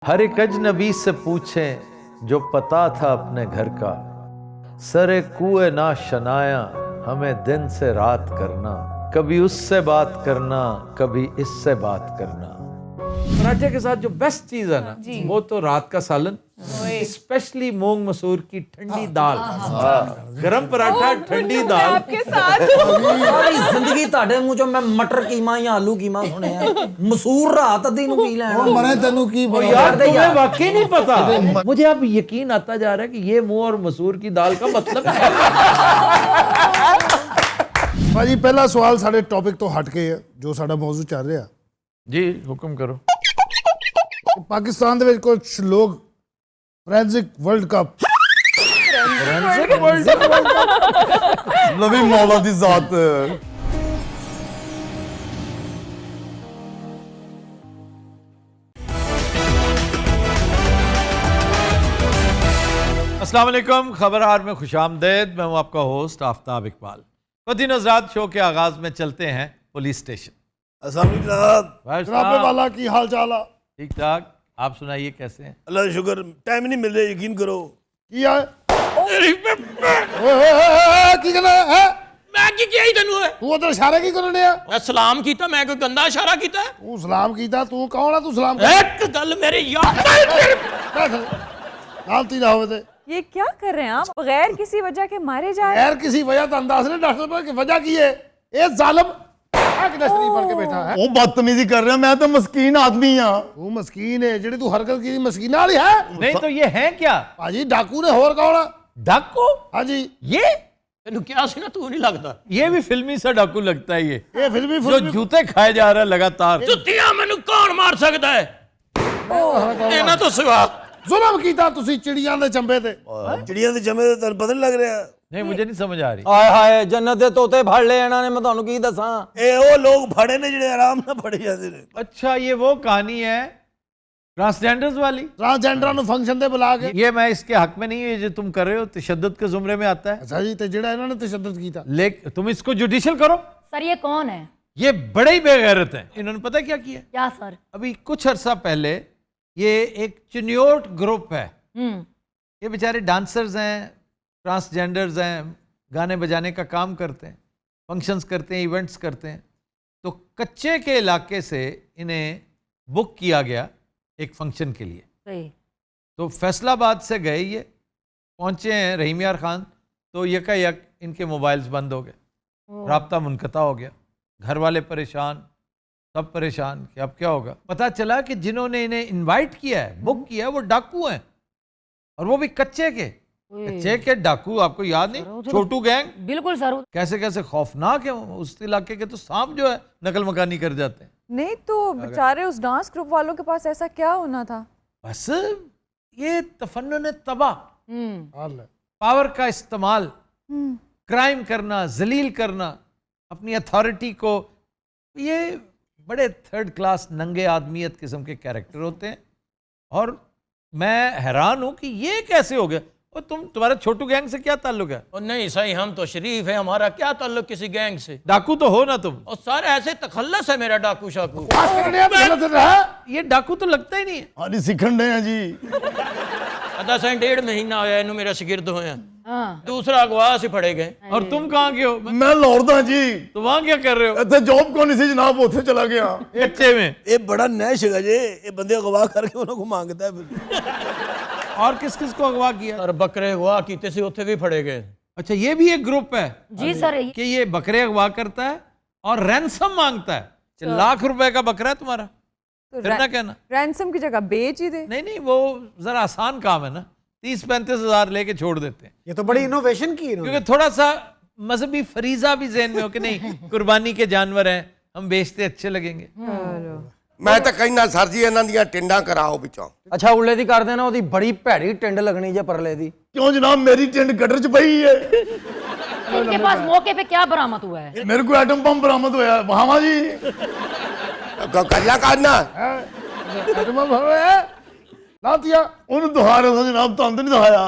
हर एक अजनबी से पूछें जो पता था अपने घर का, सरे कुए ना शनाया हमें दिन से रात करना, कभी उससे बात करना कभी इससे बात करना। पराठे के साथ जो बेस्ट चीज है ना वो तो रात का सालन, स्पेशली मूंग मसूर की ठंडी दाल, गरम पराठा ठंडी दाल आपके साथ सारी जिंदगी ਤੁਹਾਡੇ ਮੂੰਹ ਚੋਂ मैं मटर कीमा या आलू कीमा सुने मसूर रात अद्धी ਨੂੰ ਕੀ ਲੈਣਾ मरे तेनू की और यार तुम्हें वाकई नहीं पता। मुझे अब यकीन आता जा रहा है कि ये मूंग और मसूर की दाल का मतलब है। भाजी पहला सवाल साडे टॉपिक तो हट के है जो साडा मौजू चल रहा जी हुक्म करो। पाकिस्तान दे विच कुछ लोग फोरेंसिक वर्ल्ड कप नवी मौला दी जात अस्सलाम वालेकुम, खबरहार में खुशामदेद। मैं हूं आपका होस्ट आफ्ताब इकबाल। खुद नजरात शो के आगाज में चलते हैं पुलिस स्टेशन। भाई जनाबे साहब, वाला की हाल चाल है? ठीक ठाक, आप सुनाइए कैसे हैं? अल्लाह का शुक्र, टाइम नहीं मिल रहा, यकीन करो। की है की कहना है मैं की किया ही तैनू है तू उधर इशारे की करने आ? मैं सलाम कीता, मैं कोई गंदा इशारा कीता है? तू सलाम कीता, तू कौन है? तू सलाम एक गल मेरे याद गलती ना होवे ते ये क्या कर रहे हैं आप? बगैर किसी वजह के मारे जा रहे हैं। यार किसी वजह तो अंदाज ने डॉक्टर पर की वजह की है ए जालिम कितना शरीफ बन के बैठा है। वो बदतमीजी कर रहा, मैं तो मस्कीन आदमी हां। तू मस्कीन है जेडी तू हरकत की मस्कीन वाली है। नहीं तो ये है क्या? भाजी डाकू ने होर कौन है? डाकू? हाँ जी ये तैनू क्या सी ना, तू नहीं लगता ये भी फिल्मी सा डाकू लगता है। ये फिल्मी जो फिल्मी जूते खाए जा रहा है लगातार। जुत्तियां मैनू कौन मार सकता है इन्हां तो सिवा? जुल्म कीता तुसी चिड़ियां दे चंबे ते। चिड़िया दे जमे ते पता नहीं लग रहा। नहीं मुझे नहीं समझ आ रही। ਹਾਏ ਹਾਏ ਜੰਨਤ ਦੇ ਤੋਤੇ ਫੜ ਲਏ ਇਹਨਾਂ ਨੇ ਮੈਂ ਤੁਹਾਨੂੰ ਕੀ ਦੱਸਾਂ ए वो लोग फड़े ने जिहड़े आराम नाल फड़े जांदे ने। अच्छा ये वो कहानी है ट्रांसजेंडर्स वाली? ट्रांसजेंडर नु फंक्शन ते बुला के ये मैं इसके हक में नहीं, ये जो तुम कर रहे हो तशद्दुद के जुमरे में आता है। अच्छा जी ते जेड़ा इन्होंने तशद्दुद कीता लेकिन तुम इसको जुडिशियल करो। सर ये कौन है? ये बड़े ही बेगैरत हैं। इन्होंने पता क्या किया? क्या सर? अभी कुछ अरसा पहले ये एक चिन्योट ग्रुप है, ये बेचारे डांसर्स हैं, ट्रांसजेंडर्स हैं, गाने बजाने का काम करते हैं, फंक्शंस करते हैं, इवेंट्स करते हैं। तो कच्चे के इलाके से इन्हें बुक किया गया एक फंक्शन के लिए। सही। तो फैसलाबाद से गए, ये पहुंचे हैं रहीम यार खान, तो यकायक इनके मोबाइल्स बंद हो गए, राब्ता मुनक़ता हो गया, घर वाले परेशान, सब परेशान कि अब क्या होगा। पता चला कि जिन्होंने इन्हें इनवाइट किया है, बुक किया है, वो डाकू हैं, और वो भी कच्चे के। कच्चे के डाकू, आपको याद नहीं छोटू गैंग? बिल्कुल सर। कैसे कैसे खौफनाक है उस इलाके के, तो सांप जो है नकल मकानी कर जाते हैं। नहीं तो बेचारे उस डांस ग्रुप वालों के पास ऐसा क्या होना था? बस ये तफन्नुन तबाह, हाल है पावर का इस्तेमाल, क्राइम करना, जलील करना अपनी अथॉरिटी को। ये बड़े थर्ड क्लास नंगे आदमियत किस्म के कैरेक्टर होते हैं, और मैं हैरान हूं कि ये कैसे हो गया। और तुम्हारा छोटू गैंग से क्या ताल्लुक है? और नहीं सही, हम तो शरीफ है, हमारा क्या ताल्लुक किसी गैंग से? डाकू तो हो ना तुम? और सर ऐसे तखल्लस है मेरा डाकू शाकू। ये डाकू तो लगता ही नहीं है। हाँ जी, सीखन रहे हैं जी। अदा से 1.5 महीना होया इन्हू मेरा शिगिर्द होया। हाँ। दूसरा अगवा से फड़े गए। और तुम कहाँ के हो? मैं लौड़दा जी, तो वहां क्या कर रहे हो? इत्थे जॉब को नहीं सी जनाब, उत्थे चला गया। कच्चे में। ये बड़ा नैश है जे, ये बंदे अगवा करके उन्हां को मांगता है फिर। और किस किस को अगवा किया? और बकरे अगवा कीते से उत्थे भी फड़े गए। अच्छा ये भी एक ग्रुप है जी सर। कि ये बकरे अगवा करता है और रैंसम मांगता है। लाख रुपए का बकरा है तुम्हारा, तो फिर ना कहना। रैंसम की जगह बेच ही दे। नहीं नहीं, वो जरा आसान काम है ना, 30-35 हज़ार लेके छोड़ देते हैं, ये तो बड़ी इनोवेशन की इन्होंने क्योंकि थोड़ा सा मजहबी फरीजा भी ज़हन में हो कि नहीं कुर्बानी के जानवर हैं, हम बेचते अच्छे लगेंगे। मैं तो कहना सर जी इन्हां दियां टिंडां कराओ विचों। अच्छा उल्ले दी कर देना, ओदी बड़ी भैड़ी टिंड लगनी जे परले दी। क्यों जनाब, मेरी टिंड गटर च पई है। इनके पास मौके पे क्या बरामद हुआ है? मेरे को एटम बम बरामद होया वहां जी। गल्ला करना लातिया उन्हें दोहा रहा था जनाब, तो नहीं दोहाया।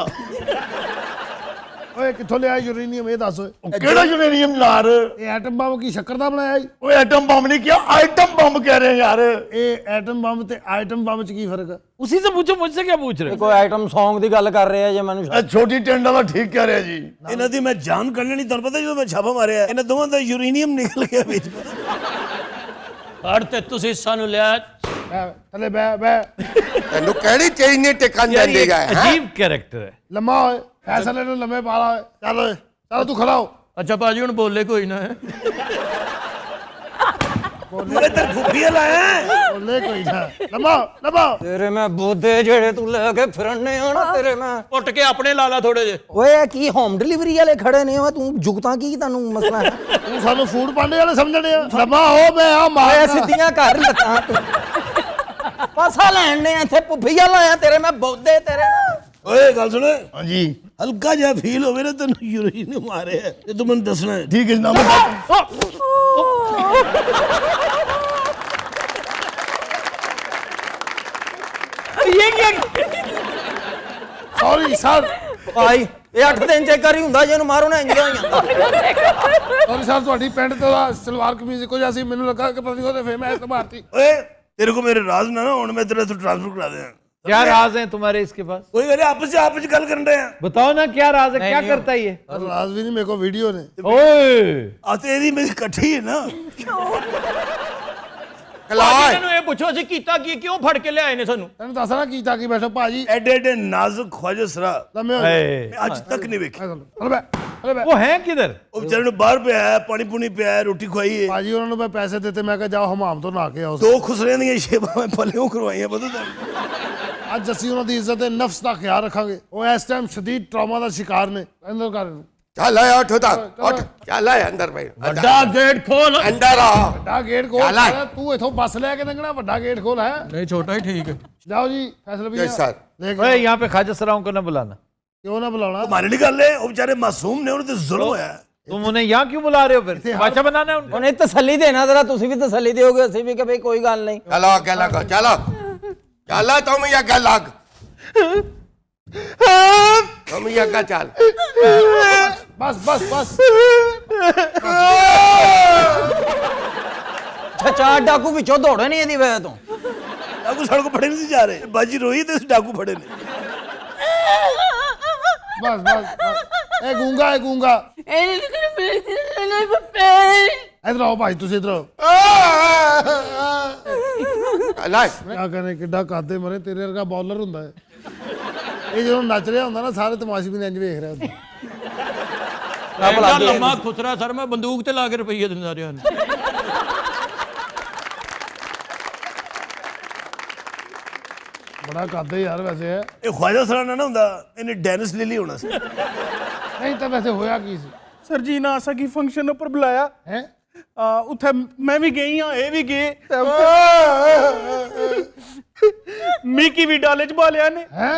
ਓਏ ਕਿੱਥੋਂ ਲਿਆ ਯੂਰੇਨੀਅਮ ਇਹ ਦੱਸ ਓਏ ਕਿਹੜਾ ਯੂਰੇਨੀਅਮ ਯਾਰ? ਇਹ ਐਟਮ ਬੰਬ ਕੀ ਸ਼ੱਕਰ ਦਾ ਬਣਾਇਆ ਜੀ? ਓਏ ਐਟਮ ਬੰਬ ਨਹੀਂ ਕਿਹਾ, ਆਈਟਮ ਬੰਬ ਕਹਿ ਰਹੇ ਯਾਰ। ਇਹ ਐਟਮ ਬੰਬ ਤੇ ਆਈਟਮ ਬੰਬ ਚ ਕੀ ਫਰਕ ਹੈ? उसी से पूछो, मुझसे क्या पूछ रहे हो? ਕੋਈ ਆਈਟਮ Song ਦੀ ਗੱਲ ਕਰ ਰਿਹਾ ਜੇ ਮੈਨੂੰ ਇਹ ਛੋਟੀ ਟਿੰਡ ਵਾਲਾ ਠੀਕ ਕਹਿ ਰਿਹਾ ਜੀ। ਇਹਨਾਂ ਦੀ ਮੈਂ ਜਾਨ ਕੱਢਣੀ ਨਹੀਂ, ਤੁਹਾਨੂੰ ਪਤਾ ਜਦੋਂ ਮੈਂ ਛਾਪਾ ਮਾਰਿਆ ਇਹਨਾਂ ਦੋਵਾਂ ਦਾ ਯੂਰੇਨੀਅਮ ਨਿਕਲ ਗਿਆ ਵਿੱਚ। ਹੜ ਤੇ ਤੁਸੀਂ ਸਾਨੂੰ ਲਿਆ ਥੱਲੇ ਬੈ ਬੈ ਤੈਨੂੰ ਕਿਹੜੀ ਚੀਜ਼ ਨਹੀਂ ਟਿਕਣ यार ये ਦਿੰਦੀ ਗਾ अजीब कैरेक्टर है। ਲੰਮਾ ਹੋਏ ਫੈਸਲੇ ਨੂੰ ਲੰਮੇ ਪਾ ਲਾ ਚੱਲ ਓਏ ਚੱਲ ਤੂੰ ਖੜਾ ਹੋ ਅੱਛਾ ਭਾਜੀ ਹੁਣ ਬੋਲੇ ਕੋਈ ਨਾ ਹੈ ਮੇਰੇ ਤੇ ਫੁੱਫੀਆਂ ਲਾਇਆ ਬੋਲੇ ਕੋਈ ਨਾ ਲੰਮਾ ਲੰਮਾ ਤੇਰੇ ਮੈਂ ਬੋਦੇ ਜਿਹੜੇ ਤੂੰ ਲੈ ਕੇ ਫਿਰਨੇ ਆ ਨਾ ਤੇਰੇ ਮੈਂ ਉੱਟ ਕੇ ਆਪਣੇ ਲਾ ਲਾ ਥੋੜੇ ਜੇ ਓਏ ਇਹ ਕੀ ਹੋਮ ਡਿਲੀਵਰੀ ਵਾਲੇ ਖੜੇ ਨੇ ਓਏ ਤੂੰ ਜੁਗਤਾਂ ਕੀ ਤੁਹਾਨੂੰ ਮਸਲਾ ਹੈ? ਤੂੰ ਸਾਨੂੰ ਫੂਡ ਪਾਂਡੇ ਵਾਲੇ ਸਮਝਣੇ ਆ ਲੰਮਾ ਹੋ ਮੈਂ ਆ ਓਏ ਮਾਰ ਸਿੱਧੀਆਂ ਕਰ ਲੱਤਾਂ ਤੂੰ ਪਾਸਾ ਲੈਣ ਨੇ ਇੱਥੇ ਪੁੱਫੀਆ ਲਾਇਆ ਤੇਰੇ ਮੈਂ ਬੋਦੇ ਤੇਰੇ ਨਾਲ। ਓਏ ਗੱਲ ਸੁਣ, ਹਾਂਜੀ ਹਲਕਾ ਜਿਹਾ ਫੀਲ ਹੋਵੇ ਨਾ ਤੈਨੂੰ ਯੂਰੇਨੀਅਮ ਮਾਰਿਆ ਤੇ ਤੂੰ ਮੈਨੂੰ ਦੱਸਣਾ ਹੈ। ਠੀਕ ਹੈ ਜਨਾਬ। ये क्या? ਸੌਰੀ ਸਰ ਭਾਈ ਇਹ 8 ਦਿਨ ਚ ਕਰੀ ਹੁੰਦਾ ਜੇ ਇਹਨੂੰ ਮਾਰੋ ਨਾ ਇੰਜ ਹੋ ਜਾਂਦਾ। ਸੌਰੀ ਸਰ ਤੁਹਾਡੀ ਪੈਂਟ ਤੇ ਉਹਦਾ ਸਲਵਾਰ ਕਮੀਜ਼ ਇੱਕੋ ਜਿਹਾ ਸੀ ਮੈਨੂੰ ਲੱਗਾ ਕਿ ਪਤਾ ਨਹੀਂ ਉਹਦੇ ਫੇਰ ਮੈਂ ਇਸ ਮਾਰਤੀ ਓਏ ਤੇਰੇ ਕੋ ਮੇਰੇ ਰਾਜ਼ ਨਾ ਹੁਣ ਮੈਂ ਤੇਰੇ ਤੋਂ ਟ੍ਰਾਂਸਫਰ ਕਰਾ ਦਿਆਂ। क्या राज है तुम्हारे इसके पास? ਕੋਈ ਗੱਲ ਆਪਸ ਚ ਗੱਲ ਕਰਨ ਰਹੇ ਆ। बताओ ना क्या राज है, क्या करता है ये? ਰਾਜ਼ ਵੀ ਨਹੀਂ ਮੇਰੇ ਕੋਲ ਵੀਡੀਓ ਨੇ ओए ਆ ਤੇ ਇਹਦੀ ਮੇਰੀ ਇਕੱਠੀ ਹੈ ਨਾ। ਕਲਾਏ ਇਹਨੂੰ ਇਹ ਪੁੱਛੋ ਅਸੀਂ ਕੀਤਾ ਕੀ, ਕਿਉਂ ਫੜ ਕੇ ਲਿਆਏ ਨੇ ਸਾਨੂੰ? ਤੈਨੂੰ ਦੱਸਣਾ ਕੀ ਤਾਂ ਕੀ ਬੈਠੋ ਭਾਜੀ ਐਡੇ ਐਡੇ ਨਾਜ਼ੁਕ ਖਵਾਜਾ ਸਰਾ ਲੰਮੇ ਹੋ ए, ਮੈਂ ਅੱਜ ਤੱਕ ਨਹੀਂ ਵੇਖਿਆ। ਹਲੇ ਬੈ ਹਲੇ ਬੈ वो है किधर? ਉਹ ਵਿਚਾਰੇ ਨੂੰ ਬਾਹਰ ਪਿਆ ਹੈ, ਪਾਣੀ ਪੂਣੀ ਪਿਆ ਹੈ, ਰੋਟੀ ਖਵਾਈ ਹੈ। ਭਾਜੀ ਉਹਨਾਂ ਨੂੰ ਮੈਂ ਪੈਸੇ ਦਿੱਤੇ ਮੈਂ ਕਿਹਾ ਜਾਓ ਹਮਾਮ ਤੋਂ ਨਹਾ ਕੇ ਆਓ ਦੋ ਖੁਸਰਿਆਂ ਦੀਆਂ ਸ਼ੇਬਾਂ ਮੈਂ ਪੱਲਿਓਂ ਕਰਵਾਈਆਂ ਪਤਾ ਤੁਹਾਨੂੰ। ਅੱਜ ਅਸੀਂ ਉਹਨਾਂ ਦੀ ਇੱਜ਼ਤ ਤੇ ਨਫਸ ਦਾ ਖਿਆਲ ਰੱਖਾਂਗੇ ਉਹ ਇਸ ਟਾਈਮ ਸ਼ਦੀਦ ਟਰਾਮਾ ਦਾ ਸ਼ਿਕਾਰ ਨੇ ਅੰਦਰ ਕਰ ਇਹਨੂੰ। ਚੱਲ ਆ ਉੱਠ ਤਾਂ ਉੱਠ ਚੱਲ ਆ ਅੰਦਰ ਬਈ ਵੱਡਾ ਗੇਟ ਖੋਲ। ਅੰਦਰ ਆ ਵੱਡਾ ਗੇਟ ਖੋਲ ਚੱਲ ਆ। ਸਾਲਿਆ, ਤੂੰ ਇਥੋਂ ਬੱਸ ਲੈ ਕੇ ਲੰਘਣਾ ਵੱਡਾ ਗੇਟ ਖੋਲ ਹੈ ਨਹੀਂ ਛੋਟਾ ਹੀ ਠੀਕ ਹੈ। ਜਾਓ ਜੀ ਫੈਸਲਾ ਵੀ Yes, sir. ਲੈ ओए यहाँ पे ख्वाजा सराओं को ना बुलाना। ਕਿਉਂ ਨਾ ਬੁਲਾਉਣਾ ਮਾਰੇ ਦੀ ਗੱਲ ਹੈ, ਉਹ ਵਿਚਾਰੇ ਮਾਸੂਮ ਨੇ, ਉਹਨਾਂ ਤੇ ਜ਼ੁਲਮ ਹੋਇਆ ਹੈ। तुम उन्हें यहाँ क्यों बुला रहे हो फिर? बादशाह बनाना है उनको? ਉਹਨੇ ਤਸੱਲੀ ਦੇਣਾ ਜ਼ਰਾ ਤੁਸੀਂ ਵੀ ਤਸੱਲੀ ਦਿਓਗੇ ਅਸੀਂ ਵੀ ਕਿ ਭਈ ਕੋਈ ਗੱਲ ਨਹੀਂ। ਚਲੋ ਅੱਗੇ ਲੱਗੋ ਚਲੋ ਚੱਲ ਤੁਮ ਹੀ ਅੱਗੇ ਲੱਗ ਤੁਮ ਹੀ ਅੱਗੇ ਚੱਲ ਬਸ ਬਸ ਬਸ ਚਾਰ ਡਾਕੂ ਵਿੱਚੋਂ ਦੌੜੇ ਨਹੀਂ ਇਹਦੀ ਵਜ੍ਹਾ ਤੋਂ। ਡਾਕੂ ਸੜਕ ਫੜੇ ਨਹੀਂ ਸੀ ਜਾ ਰਹੇ, ਬਾਜੀ ਰੋਈ ਤੇ ਡਾਕੂ ਫੜੇ ਨੇ। ਬਸ ਬਸ ਇਹ ਗੂੰਗਾ ਇਧਰ ਆਓ ਭਾਈ ਤੁਸੀਂ ਇਧਰ ਆਓ ਚੱਲ ਆ ਕਿਆ ਕਰੇ ਕਿੱਡਾ ਕਾਦੇ ਮਰੇ ਤੇਰੇ ਵਰਗਾ ਬੌਲਰ ਹੁੰਦਾ ਹੈ ਇਹ ਜਦੋਂ ਨੱਚ ਰਿਹਾ ਹੁੰਦਾ ਨਾ ਸਾਰੇ ਤਮਾਸ਼ੇ ਵੀ ਇੰਜ ਵੇਖ ਰਿਹਾ ਹੁੰਦਾ ਐਡਾ ਲੰਮਾ ਖੁਸਰਾ ਸਰ ਮੈਂ ਬੰਦੂਕ ਤੇ ਲਾ ਕੇ ਰੁਪਈਏ ਦਿੰਦਾ ਰਿਹਾ। ਬੜਾ ਕਾਦੇ ਯਾਰ ਵੈਸੇ ਹੈ ਇਹ ਖਵਾਜਾ ਸਰਾਣਾ ਨਾ ਹੁੰਦਾ ਇਹਨੇ ਡੈਨਿਸ ਲਿਲੀ ਹੋਣਾ ਸੀ। ਨਹੀਂ ਤਾਂ ਵੈਸੇ ਹੋਇਆ ਕੀ ਸੀ ਸਰ ਜੀ ਨਾ ਸਕੀ ਫੰਕਸ਼ਨ ਉੱਪਰ ਬੁਲਾਇਆ ਹੈ ਉੱਥੇ ਮੈਂ ਵੀ ਗਈ ਹਾਂ ਇਹ ਵੀ ਗਏ ਮਿੱਕੀ ਵੀ ਡਾਲੇ ਚ ਬਾਲਿਆ ਨੇ ਹੈ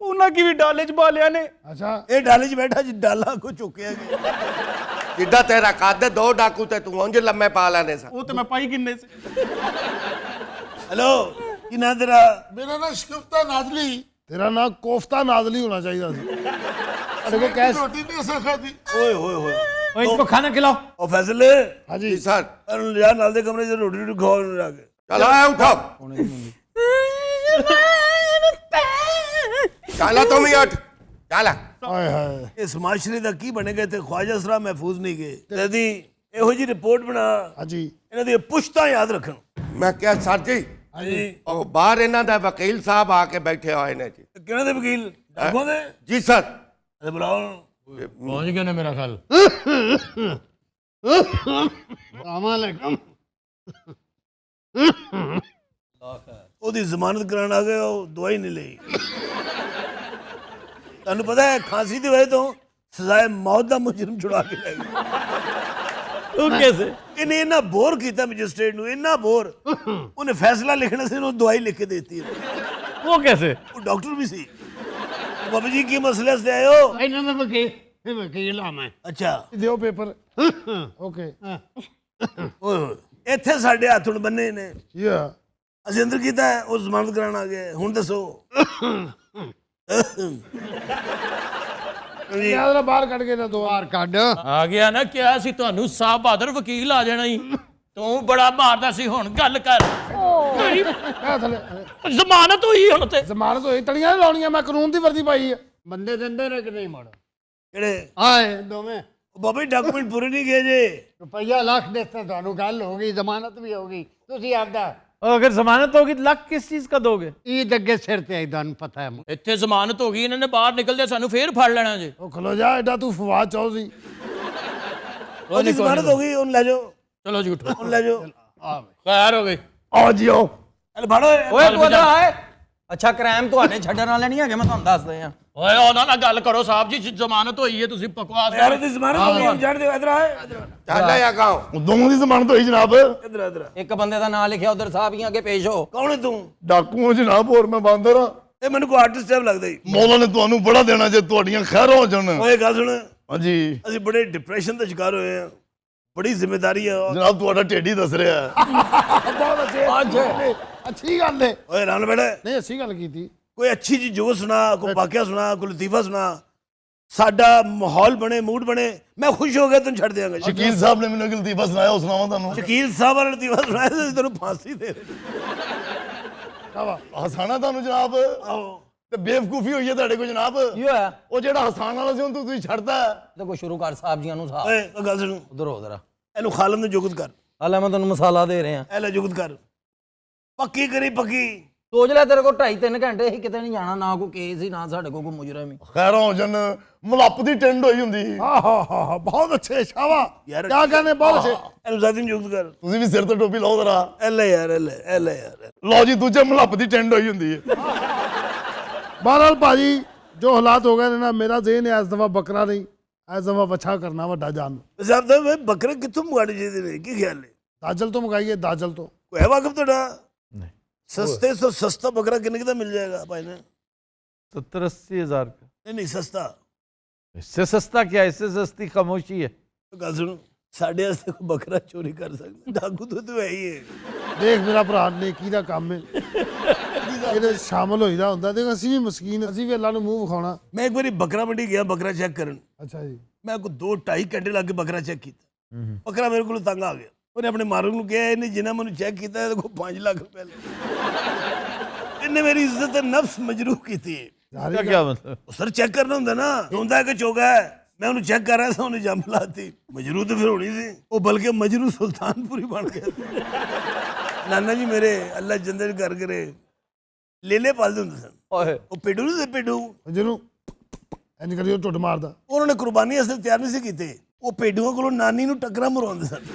ਉਹਨਾਂ ਕੀ ਵੀ ਡਾਲੇ ਚ ਬਾਲਿਆ ਨੇ। ਅੱਛਾ ਇਹ ਡਾਲੇ 'ਚ ਬੈਠਾ ਜੀ ਡਾਲਾ ਕੋ ਚੁੱਕਿਆ ਗਿਆ। ਜਿੱਦਾਂ ਤੇਰਾ ਕੱਦ ਦੋ ਡਾਕੂ ਤੇ ਤੂੰ ਉਂਝ ਲੰਮੇ ਪਾ ਲੈਣੇ ਸਨ। ਉਹ ਤੇ ਮੈਂ ਪਾਈ ਕਿੰਨੇ ਸੀ। ਹੈਲੋ ਕੀ ਨਾਂ ਤੇਰਾ? ਮੇਰਾ ਨਾਮ ਸ਼ਿਕਫਤਾ ਨਾਜ਼ਲੀ ਤੇਰਾ ਨਾਮ ਕੋਫਤਾ ਨਾਜ਼ਲੀ ਹੋਣਾ ਚਾਹੀਦਾ ਸੀ ਅਰੇ ਕੋ ਕੈਸ ਰੋਟੀ ਨਹੀਂ ਅਸਾਂ ਖਾਦੀ ਓਏ ਹੋਏ ਹੋਏ ओए इनको खाना खिलाओ। ਉਹ ਫੈਸਲੇ ਹਾਂਜੀ ਸਰ ਇਹਨੂੰ ਲਿਆ ਨਾਲ ਦੇ ਕਮਰੇ 'ਚ ਰੋਟੀ ਖਵਾਓ ਇਹਨੂੰ ਜਾ ਕੇ। ਚਲ ਆ ਉਠੋ ਚੱਲ ਤੁਮ ਹੀ ਉੱਠ ਚੱਲ ਹਾਏ ਹਾਏ ਇਸ ਮਾਸ਼ਰੇ ਦਾ ਕੀ ਬਣੇਗਾ ਤੇ ਖਵਾਜਾ ਸਰਾ ਮਹਿਫੂਜ਼ ਨਹੀਂ ਗਏ ਤੇਦੀ ਇਹੋ ਜੀ ਰਿਪੋਰਟ ਬਣਾ ਹਾਂਜੀ ਇਹਨਾਂ ਦੀ ਪੁਸ਼ਤਾ ਯਾਦ ਰੱਖਣ। ਮੈਂ ਕਿਹਾ ਸਰ ਜੀ ਹਾਂਜੀ ਉਹ ਬਾਹਰ ਇਹਨਾਂ ਦਾ ਵਕੀਲ ਸਾਹਿਬ ਆ ਕੇ ਬੈਠੇ ਹੋਏ ਨੇ ਜੀ। ਕਿਹਨਾਂ ਦੇ ਵਕੀਲ? ਡਾਕੂਆਂ ਦੇ? ਜੀ ਸਰ ਅਰੇ ਬੁਲਾਓ ਉਹਨੂੰ। ਪਹੁੰਚ ਗਏ ਨੇ ਮੇਰਾ ਖਿਆਲ। ਉਹਦੀ ਜ਼ਮਾਨਤ ਕਰਾਉਣ ਆ ਗਏ, ਉਹ ਦਵਾਈ ਨਹੀਂ ਲਈ। ਤੁਹਾਨੂੰ ਪਤਾ ਹੈ ਖਾਂਸੀ ਦੀ ਵਜ੍ਹਾ ਤੋਂ ਸਜ਼ਾਏ ਮੌਤ ਦਾ ਮੁਜਰਮ ਛੁਡਾ ਕੇ ਲੈ ਗਏ। वो कैसे? ਇਹਨੇ ਇੰਨਾ ਬੋਰ ਕੀਤਾ ਮੈਜਿਸਟ੍ਰੇਟ ਨੂੰ, ਇੰਨਾ ਬੋਰ ਉਹਨੇ ਫੈਸਲਾ ਲਿਖਣਾ ਸੀ, ਉਹਨੂੰ ਦਵਾਈ ਲਿਖ ਕੇ ਦੇਤੀ। वो कैसे? ਉਹ ਡਾਕਟਰ ਵੀ ਸੀ। ਬਾਬਾ ਜੀ ਕੀ ਮਸਲੇ ਸੇ ਆਏ ਹੋ? ਇਹਨਾਂ ਦਾ ਵਕੀਲ ਆ ਮੈਂ। ਅੱਛਾ ਦਿਓ ਪੇਪਰ ਓਕੇ ਓਏ ਹੋਏ ਇੱਥੇ ਸਾਡੇ ਹੱਥ ਹੁਣ ਬੰਨੇ ਨੇ, ਯਾ ਅਸੀਂ ਅੰਦਰ ਕੀਤਾ ਹੈ, ਉਹ ਜ਼ਮਾਨਤ ਕਰਾਉਣ ਆ ਗਏ। ਹੁਣ ਦੱਸੋ ਯਾਰ ਬਾਹਰ ਕੱਢ ਕੇ ਨਾ ਦੋ ਬਾਹਰ ਕੱਢ ਆ ਗਿਆ ਨਾ, ਕਿਹਾ ਸੀ ਤੁਹਾਨੂੰ ਸਾਹਿਬ ਬਹਾਦਰ ਵਕੀਲ ਆ ਜਾਣਾ ਹੀ। ਤੂੰ ਬੜਾ ਮਾਰਦਾ ਸੀ, ਹੁਣ ਗੱਲ ਕਰ। ਕਾ ਥਲੇ ਜ਼ਮਾਨਤ ਹੋਈ ਹੁਣ ਤੇ। ਜ਼ਮਾਨਤ ਹੋਈ, ਤੜੀਆਂ ਨੀ ਲਾਉਣੀਆਂ, ਮੈਂ ਕਾਨੂੰਨ ਦੀ ਵਰਦੀ ਪਾਈ ਆ। ਬੰਦੇ ਦਿੰਦੇ ਨੇ ਕਿ ਨਹੀਂ ਮਾੜਾ ਕਿਹੜੇ ਆਏ ਦੋਵੇਂ ਬਾਬਾ ਜੀ ਡਾਕੂਮੈਂਟ ਪੂਰੇ ਨਹੀਂ ਗਏ ਜੇ। ਰੁਪਈਆ ਲੱਖ ਦਿੱਤਾ ਤੁਹਾਨੂੰ, ਗੱਲ ਹੋ ਗਈ, ਜ਼ਮਾਨਤ ਵੀ ਹੋ ਗਈ। ਤੁਸੀਂ ਆਪਦਾ और अगर जमानत होगी तो लाख किस चीज का दोगे? ਈਦ ਅੱਗੇ ਸਿਰ ਤੇ ਆਈ, ਤੁਹਾਨੂੰ ਪਤਾ ਹੈ। ਇੱਥੇ ਜ਼ਮਾਨਤ ਹੋ ਗਈ, ਇਹਨਾਂ ਨੇ ਬਾਹਰ ਨਿਕਲਦੇ ਸਾਨੂੰ ਫੇਰ ਫੜ ਲੈਣਾ ਜੇ। ਉਹ ਖਲੋ ਜਾ, ਐਡਾ ਤੂੰ ਫਵਾਦ ਚਾਹ ਸੀ। ਉਹਦੀ ਜ਼ਮਾਨਤ ਹੋ ਗਈ, ਉਹਨੂੰ ਲੈ ਜਾਓ, ਚਲੋ ਜੀ ਉਠੋ, ਉਹਨੂੰ ਲੈ ਜਾਓ। ਖੈਰ ਹੋ ਗਈ। ਆ ਜਿਓ ਅਰੇ ਫੜੋ ਓਏ ਤੂੰ ਇੱਧਰ ਆਏ। ਅੱਛਾ ਕ੍ਰਾਈਮ ਤੁਹਾਡੇ ਛੱਡਣ ਵਾਲੇ ਨਹੀਂ ਹੈਗੇ, ਮੈਂ ਤੁਹਾਨੂੰ ਦੱਸਦੇ ਆ। ਓਏ ਉਹਨਾਂ ਨਾਲ ਗੱਲ ਕਰੋ ਸਾਹਿਬ ਜੀ, ਜ਼ਮਾਨਤ ਹੋਈ ਹੈ, ਤੁਸੀਂ ਬਕਵਾਸ ਯਾਰ ਉਹਦੀ ਜ਼ਮਾਨਤ ਹੋ ਗਈ, ਛੱਡ ਦਿਓ। ਇਧਰ ਆਏ, ਚੱਲ ਆ ਗਾਓ ਦੋਵਾਂ ਦੀ ਜ਼ਮਾਨਤ ਹੋਈ ਜਨਾਬ। ਇਧਰ ਇਧਰ। ਇੱਕ ਬੰਦੇ ਦਾ ਨਾਂ ਲਿਖਿਆ ਉਧਰ, ਸਾਹਿਬ ਹੀ ਅੱਗੇ ਪੇਸ਼ ਹੋ। ਕੌਣ ਹੈ ਤੂੰ? ਡਾਕੂ ਜਨਾਬ, ਹੋਰ ਮੈਂ ਬਾਂਦਰ ਆ। ਇਹ ਮੈਨੂੰ ਕੋਈ ਆਰਟਿਸਟ ਟਾਈਪ ਲੱਗਦਾ ਹੀ। ਮੌਲਾ ਨੇ ਤੁਹਾਨੂੰ ਬੜਾ ਦੇਣਾ ਜੇ ਤੁਹਾਡੀਆਂ ਖੈਰਾਂ ਹੋ ਜਾਣ। ਓਏ ਗੱਲ ਸੁਣ, ਹਾਂਜੀ ਅਸੀਂ ਬੜੇ ਡਿਪਰੈਸ਼ਨ ਦਾ ਸ਼ਿਕਾਰ ਹੋਏ ਆ, ਬੜੀ ਜ਼ਿੰਮੇਵਾਰੀ ਆ। ਜਨਾਬ, ਤੁਹਾਡਾ ਢਿੱਡ ਹੀ ਦੱਸ ਰਿਹਾ ਹੈ। ਬਹੁਤ ਅੱਛੇ, ਅੱਛੀ ਗੱਲ ਹੈ। ਓਏ ਨਾਲ ਬੈਠੇ, ਨਹੀਂ ਅੱਛੀ ਗੱਲ ਕੀਤੀ। ਕੋਈ ਅੱਛੀ ਜੀ ਜੋ ਸੁਣਾ, ਕੋਈ ਵਾਕਿਆ ਸੁਣਾ, ਕੋਈ ਲਤੀਫਾ ਸੁਣਾ, ਸਾਡਾ ਮਾਹੌਲ ਬਣੇ, ਮੂਡ ਬਣੇ। ਮੈਂ ਖੁਸ਼ ਹੋ ਗਿਆ, ਤੈਨੂੰ ਛੱਡ ਦਿਆਂਗਾ। ਸ਼ਕੀਲ ਸਾਹਿਬ ਨੇ ਮੈਨੂੰ ਇੱਕ ਲਤੀਫਾ ਸੁਣਾਇਆ, ਉਹ ਸੁਣਾਵਾਂ ਤੁਹਾਨੂੰ। ਸ਼ਕੀਲ ਸਾਹਿਬ ਵਾਲਾ ਲਤੀਫਾ ਸੁਣਾਇਆ ਸੀ, ਤੈਨੂੰ ਫਾਂਸੀ ਦੇ ਰਹੇ। ਹਸਾਣਾ ਤੁਹਾਨੂੰ ਜਨਾਬ, ਤੇ ਬੇਵਕੂਫੀ ਹੋਈ ਹੈ ਤੁਹਾਡੇ ਕੋਲ ਜਨਾਬ। ਕੀ ਹੋਇਆ? ਉਹ ਜਿਹੜਾ ਹਸਾਨ ਵਾਲਾ ਸੀ, ਉਹਨੂੰ ਤੁਸੀਂ ਛੱਡਦਾ। ਤੇ ਕੋਈ ਸ਼ੁਰੂ ਕਰ ਸਾਹਿਬ ਜੀਆਂ ਨੂੰ। ਸਾਹਿਬ ਓਏ ਉਹ ਗੱਲ ਸੁਣ, ਉਧਰ ਹੋ ਜ਼ਰਾ। ਇਹਨੂੰ ਖਾਲਨ ਨੂੰ ਜੁਗਤ ਕਰ। ਹਾਲੇ ਮੈਂ ਤੁਹਾਨੂੰ ਮਸਾਲਾ ਦੇ ਰਿਹਾ। ਇਹ ਲੈ ਜੁਗਤ ਕਰ, ਪੱਕੀ ਕਰੀ ਪੱਕੀ। ਸੋਚ ਲੈ, ਤੇਰੇ ਕੋਲ 2.5-3 ਘੰਟੇ ਹੀ, ਕਿਤੇ ਨਹੀਂ ਜਾਣਾ, ਨਾ ਕੋਈ ਕੇਸ ਹੀ, ਨਾ ਸਾਡੇ ਕੋਲ ਕੋਈ ਮੁਜਰਮ ਹੀ। ਖੈਰਾਂ ਹੋ ਜਾਣ, ਮਲੱਪ ਦੀ ਟਿੰਡ ਹੋਈ ਹੁੰਦੀ। ਆਹਾ ਬਹੁਤ ਅੱਛੇ, ਸ਼ਾਵਾ ਯਾਰ ਕਿਆ ਕਹਿੰਦੇ, ਬਹੁਤ ਅੱਛੇ। ਇਹਨੂੰ ਜ਼ਾਦੀ ਨੂੰ ਜੁਗਤ ਕਰ। ਤੁਸੀਂ ਵੀ ਸਿਰ ਤੇ ਟੋਪੀ ਲਾਓ ਜ਼ਰਾ। ਇਹ ਲੈ ਯਾਰ, ਇਹ ਲੈ ਯਾਰ। ਲਓ ਜੀ, ਦੂਜੇ ਮਲੱਪ ਦੀ ਟਿੰਡ ਹੋਈ ਹੁੰਦੀ ਹੈ। ਬਹਰਾਲ ਭਾਜੀ, ਜੋ ਹਾਲਾਤ ਹੋ ਗਏ ਨੇ ਨਾ, ਮੇਰਾ ਜ਼ੇਨ ਹੈ ਇਸ ਦਫਾ ਬੱਕਰਾ ਨਹੀਂ, ਇਸ ਦਫਾ ਵੱਛਾ ਕਰਨਾ ਵੱਡਾ ਜਾਨ। ਸਾਹਿਬ ਦਾ ਵੇ ਬੱਕਰੇ ਕਿੱਥੋਂ ਮੰਗਾਣੇ ਚਾਹੀਦੇ ਨੇ, ਕੀ ਖਿਆਲ ਹੈ? ਦਾਜਲ ਤੋਂ ਮੰਗਾਈਏ, ਦਾਜਲ ਤੋਂ। ਕੋਈ ਹੈ ਵਾਕਫ ਤੁਹਾਡਾ? सस्ते से सस्ता बकरा कितने का मिल जाएगा भाई ने? 70-80 हज़ार का। नहीं सस्ता। इससे सस्ता क्या, इससे सस्ती खामोशी है। तो गल सुनो, साढ़े वास्ते कोई बकरा चोरी कर सकता? डाकू तो है ही है। देख मेरा भरा नेकी दा काम है, ਇਹਦੇ ਸ਼ਾਮਲ ਹੋਈਦਾ ਹੁੰਦਾ। ਦੇਖ ਅਸੀਂ ਵੀ ਮਸਕੀਨ, ਅਸੀਂ ਵੀ ਅੱਲਾ ਨੂੰ ਮੂੰਹ ਵਿਖਾਉਣਾ। मैं एक बार बकरा मंडी गया बकरा चेक करन। ਅੱਛਾ ਜੀ। मैं को 2-2.5 घंटे लग के बकरा चेक किया। बकरा मेरे को तंग आ गया। ਉਹਨੇ ਆਪਣੇ ਮਾਲਕ ਨੂੰ ਕਿਹਾ, ਇਹਨੇ ਜਿੰਨਾ ਮੈਨੂੰ ਚੈੱਕ ਕੀਤਾ ਇਹਦੇ ਕੋਲ 5 ਲੱਖ ਰੁਪਏ ਇਹਨੇ ਮੇਰੀ ਇੱਜ਼ਤ ਤੇ ਨਫਸ ਮਜਰੂਹ ਕੀਤੀ। इसका क्या मतलब? ਸਰ ਚੈੱਕ ਕਰਨਾ ਹੁੰਦਾ ਨਾ, ਹੁੰਦਾ ਕਿ ਚੋਗਾ ਹੈ। ਮੈਂ ਉਹਨੂੰ ਚੈੱਕ ਕਰ ਰਿਹਾ ਸੀ, ਉਹਨੇ ਜੰਮ ਲਾਤੀ। ਮਜਰੂਹ ਤੇ ਫਿਰ ਹੋਣੀ ਸੀ ਉਹ, ਬਲਕਿ ਮਜਰੂਹ ਸੁਲਤਾਨਪੁਰੀ ਬਣ ਗਿਆ। ਨਾਨਾ ਜੀ ਮੇਰੇ ਅੱਲਾ ਜੰਦਨ ਕਰ ਕਰੇ ਲੇਲੇ ਪਾਲਦੇ ਹੁੰਦੇ ਸਨ। ਓਏ ਉਹ ਪੇਡੂ ਨਹੀਂ ਸੀ, ਪੇਡੂ ਜਿਹਨੂੰ ਇੰਜ ਕਰੀ ਉਹ ਟੁੱਟ ਮਾਰਦਾ। ਉਹਨਾਂ ਨੇ ਕੁਰਬਾਨੀ ਅਸਲ ਤਿਆਰ ਨਹੀਂ ਸੀ ਕੀਤੇ। ਉਹ ਪੇਡੂਆਂ ਕੋਲੋਂ ਨਾਨੀ ਨੂੰ ਟੱਕਰਾਂ ਮਰਵਾਉਂਦੇ ਸਨ।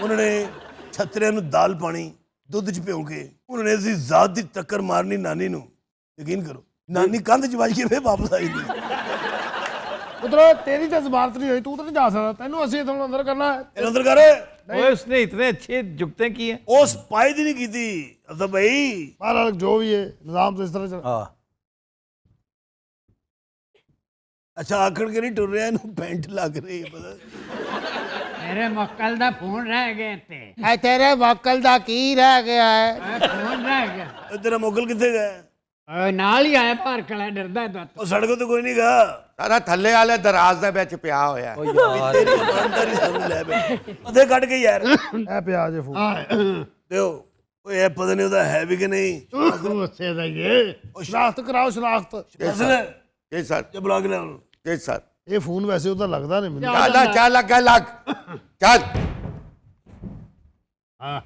ਉਹਨਾਂ ਨੇ ਛੱਤਰਿਆਂ ਨੂੰ ਦਾਲ ਪਾਣੀ ਦੁੱਧ 'ਚ ਭਿਉਂ ਕੇ ਉਹਨਾਂ ਨੇ ਅਸੀਂ ਜ਼ਾਤ ਦੀ ਟੱਕਰ ਮਾਰਨੀ ਨਾਨੀ ਨੂੰ। ਯਕੀਨ ਕਰੋ, ਨਾਨੀ ਕੰਧ 'ਚ ਵੱਜ ਕੇ ਫੇਰ ਵਾਪਸ ਆਈ ਨਹੀਂ। ਉਧਰ ਤੇਰੀ ਤਾਂ ਜ਼ਮਾਨਤ ਨਹੀਂ ਹੋਈ, ਤੂੰ ਤਾਂ ਨਹੀਂ ਜਾ ਸਕਦਾ। ਤੈਨੂੰ ਅਸੀਂ ਤੁਹਾਨੂੰ ਅੰਦਰ ਕਰਨਾ ਹੈ। ਇਹਨੂੰ ਅੰਦਰ ਕਰ। ओए, उसने इतने अच्छे जुगते किए। ਉਹ ਸਪਾਈ ਦੀ ਨਹੀਂ ਕੀਤੀ ਅਸਾਂ ਭਾਈ। ਬਹਰਾਲ ਜੋ ਵੀ ਹੈ ਨਿਜ਼ਾਮ ਤੋਂ ਇਸ ਤਰ੍ਹਾਂ ਚੱਲ। ਹਾਂ, ਅੱਛਾ ਆਖੜ ਕੇ ਨਹੀਂ ਟੁਰ ਰਿਹਾ, ਇਹਨੂੰ ਪੈਂਟ ਲੱਗ ਰਹੀ ਹੈ ਪਤਾ। ਮੇਰੇ ਮੱਕਲ ਦਾ ਫੋਨ ਰਹਿ ਗਿਆ ਤੇ ਐ ਤੇਰੇ ਵਕਲ ਦਾ ਕੀ ਰਹਿ ਗਿਆ ਹੈ? ਫੋਨ ਰਹਿ ਗਿਆ। ਇਹ ਤੇਰਾ ਮੁਗਲ ਕਿੱਥੇ ਗਿਆ? ਨਾਲ ਹੀ ਆਇਆ ਭਾਰ ਕਲਾ, ਡਰਦਾ ਤਾਂ। ਉਹ ਸੜਕ ਤੇ ਕੋਈ ਨਹੀਂ ਗਾ, ਸਾਰਾ ਥੱਲੇ ਵਾਲੇ ਦਰਾਜ਼ ਦੇ ਵਿੱਚ ਪਿਆ ਹੋਇਆ। ਓ ਯਾਰ ਤੇਰੀ ਇਮਾਨਦਾਰੀ ਸਾਹਮਣੇ ਲੈ ਬੈ ਉਹਦੇ ਕੱਢ ਕੇ ਯਾਰ ਐ ਪਿਆ ਜੇ ਫੋਨ। ਦਿਓ। ਓਏ ਇਹ ਪਤਾ ਨਹੀਂ ਉਹਦਾ ਹੈ ਵੀ ਕਿ ਨਹੀਂ। ਉਸੇ ਦਾ ਇਹ ਉਹ ਸ਼ਨਾਖਤ ਕਰਾਓ, ਸ਼ਨਾਖਤ। ਅਸਲ ਜੀ ਸਰ, ਜੇ ਬੁਲਾ ਕੇ ਲੈ ਉਹਨੂੰ। ਜੀ ਸਰ। ਇਹ ਫੋਨ ਵੈਸੇ ਉਹਦਾ ਲੱਗਦਾ ਨਹੀਂ ਮੈਨੂੰ। ਚੱਲ ਅੱਗੇ ਲੱਗ, ਚੱਲ। ਹਾਂ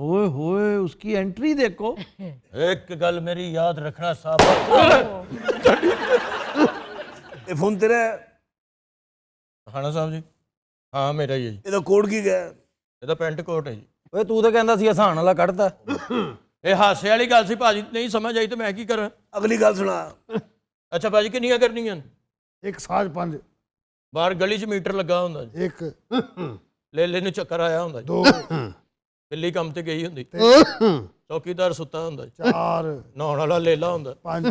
ओए होए, उसकी एंट्री देखो। ਇੱਕ ਗੱਲ ਮੇਰੀ ਯਾਦ ਰੱਖਣਾ ਸਾਹਿਬ। ਇਹ ਫੋਨ ਤੇਰਾ ਹੈ? ਖਾਣਾ ਸਾਹਿਬ ਜੀ, ਹਾਂ ਮੇਰਾ ਹੀ ਹੈ ਜੀ। ਇਹਦਾ ਕੋਡ ਕੀ ਗਿਆ? ਇਹਦਾ ਪੈਂਟ ਕੋਟ ਹੈ ਜੀ। ਓਏ ਤੂੰ ਤਾਂ ਕਹਿੰਦਾ ਸੀ ਹਸਾਨ ਵਾਲਾ ਕੱਢਤਾ। ਇਹ ਹਾਸੇ ਵਾਲੀ ਗੱਲ ਸੀ ਭਾਜੀ, ਨਹੀਂ ਸਮਝ ਆਈ ਤੇ ਮੈਂ ਕੀ ਕਰਾਂ। ਅਗਲੀ ਗੱਲ ਸੁਣਾ। ਅੱਛਾ ਭਾਜੀ, ਕਿੰਨੀਆਂ ਕਰਨੀਆਂ? ਇੱਕ ਸਾਜ 5, ਬਾਹਰ ਗਲੀ 'ਚ ਮੀਟਰ ਲੱਗਾ ਹੁੰਦਾ ਜੀ। 1 ਲੇਲੇ ਨੂੰ ਚੱਕਰ ਆਇਆ ਹੁੰਦਾ ਜੀ। 2 ਬਿੱਲੀ ਕੰਮ ਤੇ ਗਈ ਹੁੰਦੀ, ਚੌਕੀਦਾਰ ਸੁੱਤਾ ਹੁੰਦਾ ਜੀ। 4 ਨਹਾਉਣ ਵਾਲਾ ਲੇਲਾ ਹੁੰਦਾ। 5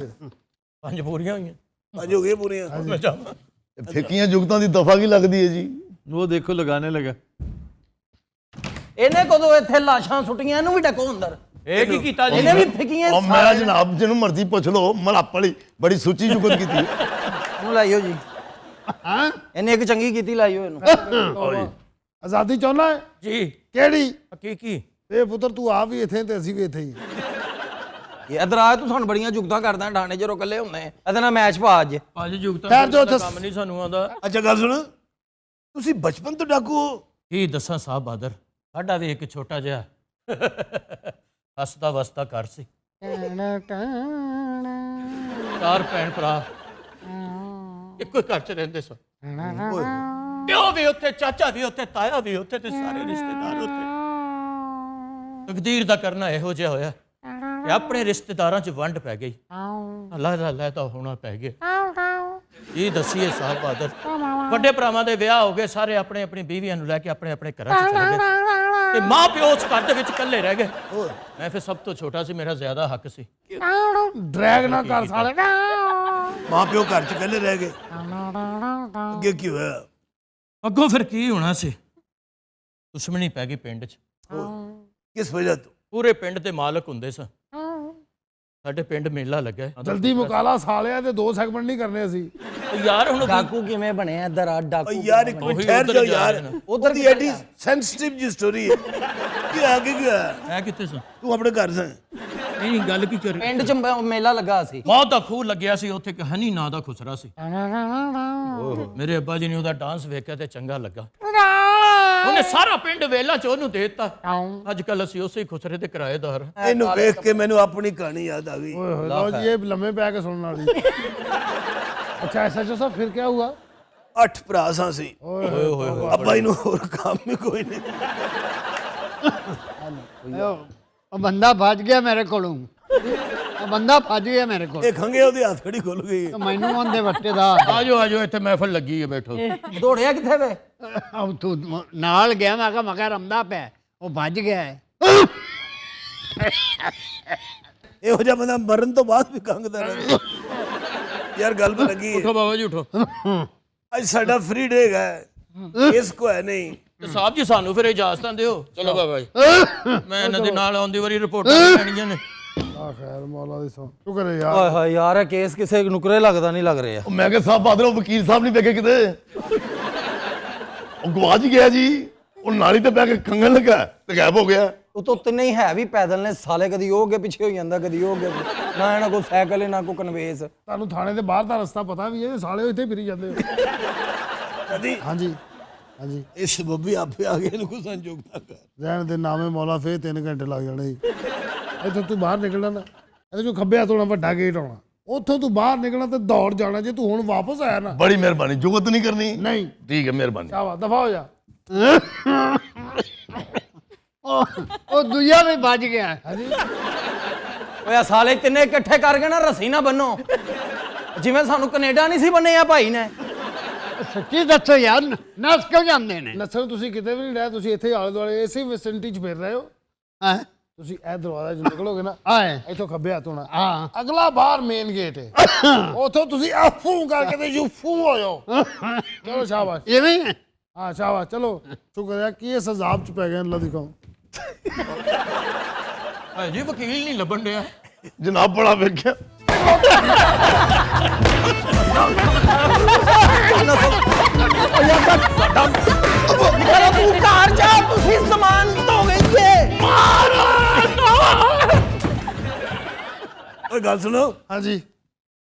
5 ਪੂਰੀਆਂ ਹੋਈਆਂ। ਅੱਜ ਹੋ ਗਏ ਪੂਰੀਆਂ। ਮੈਂ ਜਾਵਾਂ। ਫਿੱਕੀਆਂ ਜੁਗਤਾਂ ਦੀ ਦਫਾ ਕੀ ਲੱਗਦੀ ਹੈ ਜੀ? वो देखो लगाने लगा। ਇਹਨੇ ਕਦੋਂ ਇੱਥੇ ਲਾਸ਼ਾਂ ਸੁੱਟੀਆਂ, ਇਹਨੂੰ ਵੀ ਡੱਕੋ ਅੰਦਰ। ਇਹ ਕੀ ਕੀਤਾ ਜੀ? ਇਹਨੇ ਵੀ ਫਿੱਕੀਆਂ ਉਹ ਮੈਂ ਜਨਾਬ ਜਿਹਨੂੰ ਮਰਜ਼ੀ ਪੁੱਛ ਲਓ, ਮਲੱਪ ਵਾਲੀ ਬੜੀ ਸੁੱਚੀ ਜੁਗਤ ਕੀਤੀ ਹੈ। ਇਹਨੂੰ ਲਾਈਓ ਜੀ ਹਾਂ ਇਹਨੇ ਇੱਕ ਚੰਗੀ ਕੀਤੀ ਲਾਈਓ ਇਹਨੂੰ ਆਜ਼ਾਦੀ ਚਾਹੁੰਦਾ ਹੈ ਜੀ ਕਿਹੜੀ ਹਕੀਕੀ ਇਹ ਪੁੱਤਰ ਤੂੰ ਆ ਵੀ ਇੱਥੇ ਤੇ ਅਸੀਂ ਵੀ ਇੱਥੇ ਹੀ ਇਧਰ ਆ ਤੂੰ ਸਾਨੂੰ ਬੜੀਆਂ ਜੁਗਤਾਂ ਕਰਦਾ ਠਾਣੇ ਜਦੋਂ ਇਕੱਲੇ ਹੁੰਦੇ ਇਹਦੇ ਨਾਲ ਮੈਚ ਪਾ ਅੱਜ ਅੱਜ ਜੁਗਤਾ ਖੈਰ ਜੋ ਦਾ ਕੰਮ ਨਹੀਂ ਸਾਨੂੰ ਆਉਂਦਾ। ਅੱਛਾ ਗੱਲ ਸੁਣ, ਤੁਸੀਂ ਬਚਪਨ ਤੋਂ ਡਾਕੂ ਹੋ? ਕੀ ਦੱਸਾਂ ਸਾਹਿਬ ਬਹਾਦਰ, ਸਾਡਾ ਵੀ ਇੱਕ ਛੋਟਾ ਜਿਹਾ ਹੱਸਦਾ ਵਸਦਾ ਘਰ ਸੀ। 4 ਭੈਣ ਭਰਾ ਇੱਕੋ ਹੀ ਘਰ 'ਚ ਰਹਿੰਦੇ ਸਨ। ਪਿਓ ਵੀ ਉੱਥੇ, ਚਾਚਾ ਵੀ ਉੱਥੇ, ਤਾਇਆ ਵੀ ਉੱਥੇ ਤੇ ਸਾਰੇ ਰਿਸ਼ਤੇਦਾਰ ਉੱਥੇ। ਤਕਦੀਰ ਦਾ ਕਰਨਾ ਇਹੋ ਜਿਹਾ ਹੋਇਆ ਕਿ ਆਪਣੇ ਰਿਸ਼ਤੇਦਾਰਾਂ 'ਚ ਵੰਡ ਪੈ ਗਈ। ਅੱਲਾ ਤਾਂ ਹੋਣਾ ਪੈ ਗਿਆ। ਕੀ ਦੱਸੀਏ ਸਾਹਿਬ ਬਹਾਦਰ, ਵੱਡੇ ਭਰਾਵਾਂ ਦੇ ਵਿਆਹ ਹੋ ਗਏ, ਸਾਰੇ ਆਪਣੇ ਆਪਣੀ ਬੀਵੀਆਂ ਨੂੰ ਲੈ ਕੇ ਆਪਣੇ ਆਪਣੇ ਘਰਾਂ 'ਚ ਚਲੇ ਗਏ ਤੇ ਮਾਂ ਪਿਓ ਉਸ ਘਰ ਦੇ ਵਿੱਚ ਇਕੱਲੇ ਰਹਿ ਗਏ। ਮੈਂ ਫਿਰ ਸਭ ਤੋਂ ਛੋਟਾ ਸੀ, ਮੇਰਾ ਜ਼ਿਆਦਾ ਹੱਕ ਸੀ। ਡਰੈਗ ਨਾ ਕਰ ਸਾਲੇ ਮਾਂ ਪਿਓ ਘਰ 'ਚ ਇਕੱਲੇ ਰਹਿ ਗਏ, ਅੱਗੇ ਕੀ ਹੋਇਆ? ਅੱਗੋਂ ਫਿਰ ਕੀ ਹੋਣਾ ਸੀ? ਦੁਸ਼ਮਣੀ ਪੈ ਗਈ ਪਿੰਡ 'ਚ। ਕਿਸ ਵਜ੍ਹਾ ਤੋਂ? ਪੂਰੇ ਪਿੰਡ ਦੇ ਮਾਲਕ ਹੁੰਦੇ ਸਨ। ਸਾਡੇ ਪਿੰਡ ਮੇਲਾ ਲੱਗਾ ਹੈ। ਜਲਦੀ ਮੁਕਾਲਾ ਸਾਲਿਆ ਤੇ 2 ਸੈਗਮੈਂਟ ਨਹੀਂ ਕਰਨੇ ਅਸੀਂ ਯਾਰ ਹੁਣ ਡਾਕੂ ਕਿਵੇਂ ਬਣਿਆ ਇੱਧਰ ਆ ਡਾਕੂ ਯਾਰ ਇੱਕ ਮਿੰਟ ਉਹੀ ਠਹਿਰ ਉੱਧਰ ਜਾਓ ਜਾ ਯਾਰ, ਰਹੇ ਨੇ। ਉਧਰ ਦੀ ਐਡੀ ਸੈਂਸਿਟਿਵ ਜੀ ਸਟੋਰੀ ਹੈ। ਕੀ ਆਗੇ ਕੀ ਹੋਇਆ? ਹੈ ਕਿੱਥੇ ਸਨ? ਤੂੰ ਆਪਣੇ ਘਰ ਸਾਂ? ਨਹੀਂ ਗੱਲ ਕੀ ਕਰ ਪਿੰਡ 'ਚ ਮੇਲਾ ਲੱਗਾ ਸੀ। ਬਹੁਤ ਦਾ ਖੂਹ ਲੱਗਿਆ ਸੀ ਉੱਥੇ, ਇੱਕ ਹਨੀ ਨਾਂ ਦਾ ਖੁਸਰਾ ਸੀ। ਮੇਰੇ ਅੱਬਾ ਜੀ ਨੇ ਉਹਦਾ ਡਾਂਸ ਵੇਖਿਆ ਤੇ ਚੰਗਾ ਲੱਗਾ, ਉਹਨੇ ਸਾਰਾ ਪਿੰਡ ਵੇਲਾ 'ਚ ਉਹਨੂੰ ਦੇ ਦਿੱਤਾ। ਅੱਜ ਕੱਲ ਅਸੀਂ ਉਸੇ ਖੁਸਰੇ ਦੇ ਕਿਰਾਏਦਾਰ। ਇਹਨੂੰ ਵੇਖ ਕੇ ਮੈਨੂੰ ਆਪਣੀ ਕਹਾਣੀ ਯਾਦ ਆ ਗਈ। ਓਏ ਹੋਏ ਲਓ ਜੀ ਇਹ ਲੰਮੇ ਪੈ ਕੇ ਸੁਣਨ ਵਾਲੀ ਅੱਛਾ ਐਸਾ ਜੋ ਸਭ ਫਿਰ ਕੀ ਹੁਆ 8 ਭਰਾ ਸਾਂ ਸੀ। ਓਏ ਹੋਏ ਅੱਬਾ ਜੀ ਨੂੰ ਹੋਰ ਕੰਮ ਹੀ ਕੋਈ ਨਹੀਂ। ਉਹ ਬੰਦਾ ਭੱਜ ਗਿਆ ਮੇਰੇ ਕੋਲੋਂ ਉਹ ਬੰਦਾ ਭੱਜ ਗਿਆ ਮੇਰੇ ਕੋਲ ਇਹ ਖੰਗੇ ਉਹਦੇ ਹੱਥ ਖੜੀ ਖੁੱਲ ਗਈ। ਮੈਨੂੰ ਉਹਦੇ ਵੱਟੇ ਦਾ ਆਜੋ ਇੱਥੇ ਮਹਿਫਲ ਲੱਗੀ ਹੈ, ਬੈਠੋ। ਦੌੜਿਆ ਕਿੱਥੇ ਵੇ? ਉਹ ਤੂੰ ਨਾਲ ਗਿਆ ਮੈਂ ਕਿਹਾ ਮਗਾ ਰਮਦਾ ਪਿਆ ਉਹ ਭੱਜ ਗਿਆ ਹੈ। ਇਹੋ ਜਿਹਾ ਬੰਦਾ ਮਰਨ ਤੋਂ ਬਾਅਦ ਵੀ ਕੰਗਦਾ ਰਹਿੰਦਾ। ਯਾਰ ਗੱਲ ਤਾਂ ਲੱਗੀ ਉਠੋ ਬਾਬਾ ਜੀ ਉਠੋ। ਅੱਜ ਸਾਡਾ ਫ੍ਰੀ ਡੇ ਹੈ, ਇਸ ਕੋ ਹੈ ਨਹੀਂ। ਤੇ ਸਾਹਿਬ ਜੀ ਸਾਨੂੰ ਫਿਰ ਇਜਾਜ਼ਤਾਂ ਦਿਓ। ਚਲੋ ਬਾਬਾ ਜੀ, ਮੈਂ ਇਹਨਾਂ ਦੇ ਨਾਲ ਆਉਂਦੀ ਵਾਰੀ ਰਿਪੋਰਟਾਂ ਲੈਣੀਆਂ ਨੇ। ਆ ਖੈਰ ਮੌਲਾ ਦੀ ਸੌ ਸ਼ੁਕਰ ਹੈ ਯਾਰ। ਓਏ ਹੋਏ ਯਾਰ ਇਹ ਕੇਸ ਕਿਸੇ ਨੁਕਰੇ ਲੱਗਦਾ ਨਹੀਂ ਲੱਗ ਰਿਹਾ। ਮੈਂ ਕਿਹਾ ਸਾਹਿਬ ਬਹਾਦਰ ਉਹ ਵਕੀਲ ਸਾਹਿਬ ਨਹੀਂ ਵੇਖੇ ਕਿਤੇ, ਉਹ ਗਵਾਚ ਗਿਆ ਜੀ। ਉਹ ਨਾਲੀ ਤੇ ਬੈ ਕੇ ਖੰਗਣ ਲੱਗਾ ਤੇ ਗਾਇਬ ਹੋ ਗਿਆ। ਉਹ ਤੋਂ ਤਿੰਨੇ ਹੀ ਹੈ ਵੀ ਪੈਦਲ ਨੇ ਸਾਲੇ, ਕਦੀ ਉਹ ਅੱਗੇ ਪਿੱਛੇ ਹੋ ਜਾਂਦਾ, ਕਦੀ ਉਹ ਅੱਗੇ। ਨਾ ਇਹਨਾਂ ਕੋਈ ਸਾਈਕਲ ਨਾ ਕੋਈ ਕਨਵੇਸ। ਤੁਹਾਨੂੰ ਥਾਣੇ ਦੇ ਬਾਹਰ ਦਾ ਰਸਤਾ ਪਤਾ ਵੀ ਹੈ, ਸਾਲੇ ਇੱਥੇ ਫਿਰੀ ਜਾਂਦੇ ਹੋ। ਕਦੀ ਹਾਂਜੀ ਹਾਂਜੀ ਇਸ ਬੱਬੀ ਆਪੇ ਆ ਗਏ ਇਹਨੂੰ ਕੋਈ ਸੰਜੋਗਤਾ ਕਰ। ਰਹਿਣ ਦੇ ਨਾਮੇ ਮੌਲਾ ਫੇਰ 3 ਘੰਟੇ ਲੱਗ ਜਾਣੇ ਸੀ। ਇੱਥੋਂ ਤੂੰ ਬਾਹਰ ਨਿਕਲਣਾ ਨਾ, ਇਹਦੇ ਚੋਂ ਖੱਬੇ ਹੱਥੋਂ ਵੱਡਾ ਗੇਟ ਆਉਣਾ, ਉੱਥੋਂ ਤੂੰ ਬਾਹਰ ਨਿਕਲਣਾ ਤੇ ਦੌੜ ਜਾਣਾ। ਜੇ ਤੂੰ ਹੁਣ ਵਾਪਸ ਆਇਆ ਨਾ, ਬੜੀ ਮਿਹਰਬਾਨੀ, ਜੁਗਤ ਨਹੀਂ ਕਰਨੀ। ਨਹੀਂ ਠੀਕ ਹੈ, ਮਿਹਰਬਾਨੀ। ਸ਼ਾਬਾਸ਼ ਦਫਾ ਹੋ ਜਾ। ਉਹ ਦੂਜਾ ਵੀ ਭੱਜ ਗਿਆ ਹਾਂਜੀ ਓਏ ਸਾਲੇ ਤਿੰਨੇ ਇਕੱਠੇ ਕਰਕੇ ਨਾ ਰੱਸੀ ਨਾ ਬੰਨੋ, ਜਿਵੇਂ ਸਾਨੂੰ ਕੈਨੇਡਾ ਨਹੀਂ ਸੀ ਬੰਨੇ ਆ ਭਾਈ ਨੇ। ਸੱਚੀ ਦੱਸੋ ਯਾਰ ਨਸ ਕਿਉਂ ਜਾਂਦੇ ਨੇ? ਨਸਲ ਤੁਸੀਂ ਕਿਤੇ ਵੀ ਨਹੀਂ ਰਹੇ, ਤੁਸੀਂ ਇੱਥੇ ਆਲੇ ਦੁਆਲੇ ਇਸੇ ਵਿਸਿਨਿਟੀ 'ਚ ਫਿਰ ਰਹੇ ਹੋ। ਹਾਂ ਤੁਸੀਂ ਇਹ ਦਰਵਾਜ਼ਾ 'ਚ ਨਿਕਲੋਗੇ ਨਾ, ਆਏ ਇੱਥੋਂ ਖੱਬੇ ਹੱਥ ਹੋਣਾ, ਹਾਂ ਅਗਲਾ ਬਾਹਰ ਮੇਨ ਗੇਟ ਹੈ। ਉੱਥੋਂ ਤੁਸੀਂ ਆਫੂ ਕਰਕੇ ਤੇ ਯੂਫੂ ਹੋ ਜਾਓ। ਚਲੋ ਸ਼ਾਬਾਸ਼। ਇਵੇਂ ਹੀ ਹੈ? ਹਾਂ ਸ਼ਾਬਾਸ਼ ਚਲੋ। ਸ਼ੁਕਰ ਹੈ ਕਿ ਇਸ ਅਜ਼ਾਬ 'ਚ ਪੈ ਗਏ ਅੱਲਾ ਦੀ ਕੌਮ। ਜੀ ਵਕੀਲ ਨਹੀਂ ਲੱਭਣ ਡਿਆ। ਜਨਾਬ ਬੜਾ ਵੇਖਿਆ। ਤੂੰ ਘਰ ਜਾ, ਤੁਸੀਂ ਸਮਾਨ ਧੋ ਗਈ ਏ। ਓਏ ਗੱਲ ਸੁਣੋ, ਹਾਂਜੀ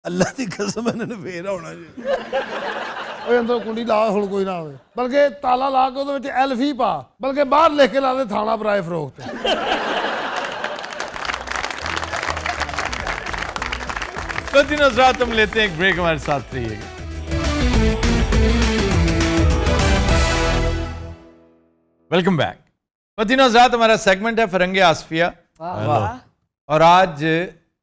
ਅੱਲਾ ਦੀ ਕਸਮ ਇਹਨਾਂ ਨੇ ਫੇਰ ਆਉਣਾ ਜੀ। ਓਏ ਅੰਦਰ ਕੁੰਡੀ ਲਾ, ਹੁਣ ਕੋਈ ਨਾ ਹੋਵੇ, ਬਲਕਿ ਤਾਲਾ ਲਾ ਕੇ ਉਹਦੇ ਵਿੱਚ ਐਲਫ ਹੀ ਪਾ, ਬਲਕਿ ਬਾਹਰ ਲਿਖ ਕੇ ਲਾ ਦੇ ਥਾਣਾ ਬਰਾਏ ਫਰੋਖਤ। तो तीनों हज़रात हम लेते हैं एक ब्रेक, हमारे साथ रहिएगा। Welcome back. तीनों हज़रात हमारा सेगमेंट है फरंगे आसफिया, और आज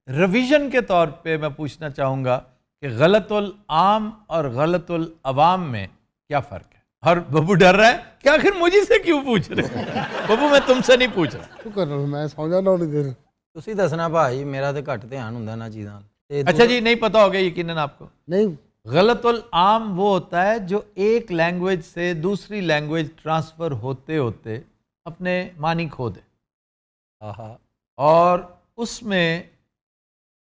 रिवीजन के तौर पे मैं पूछना चाहूँगा कि गलतुल आम और गलतुल अवाम में क्या फ़र्क है। और बब्बू डर रहा है कि आखिर मुझे से क्यों पूछ रहे हैं। बब्बू मैं तुमसे नहीं पूछ रहा। ਸ਼ੁਕਰ ਹੈ ਮੈਂ ਸੌਂ ਜਾਣਾ ਉਹਦੀ ਦੇਰ। ਤੁਸੀਂ ਦੱਸਣਾ ਭਾਈ, ਮੇਰਾ ਤੇ ਘੱਟ ਧਿਆਨ ਹੁੰਦਾ ਨਾ ਚੀਜ਼ਾਂ। अच्छा जी, नहीं पता होगा यकीनन आपको। नहीं, गलतुल आम वो होता है जो एक लैंग्वेज से दूसरी लैंग्वेज ट्रांसफ़र होते होते अपने मानी खो दे, और उसमें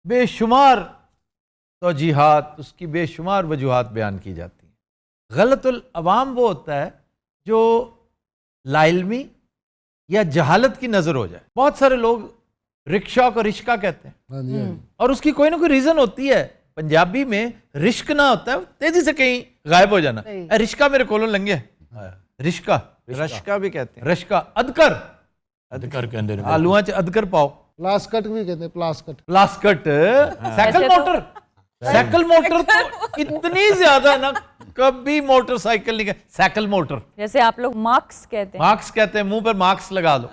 बेशुमार तौजीहात, उसकी बेशुमार वजूहात बयान की जाती हैं। गलतुल अवाम वो होता है जो लाइल्मी या जहालत की नज़र हो जाए। बहुत सारे लोग रिक्शा को रिश्का कहते हैं, हाँ जी, हाँ जी। और उसकी कोई ना कोई रीज़न होती है। पंजाबी में रिश्क ना होता है तेजी से कहीं गायब हो जाना। रिश्का मेरे कोलों लंघे, रिश्का, रश्का भी कहते हैं। रश्का, अदकर, अदकर के अंदर आलूआ च अदकर पाओ, प्लास्कट भी कहते हैं, प्लास्कट। प्लास्कट, साइकिल मोटर, साइकिल मोटर तो इतनी ज्यादा ना, कभी मोटरसाइकिल नहीं कहते, साइकिल मोटर। जैसे आप लोग मार्क्स कहते हैं। मार्क्स कहते हैं, मुंह पर मार्क्स लगा लो।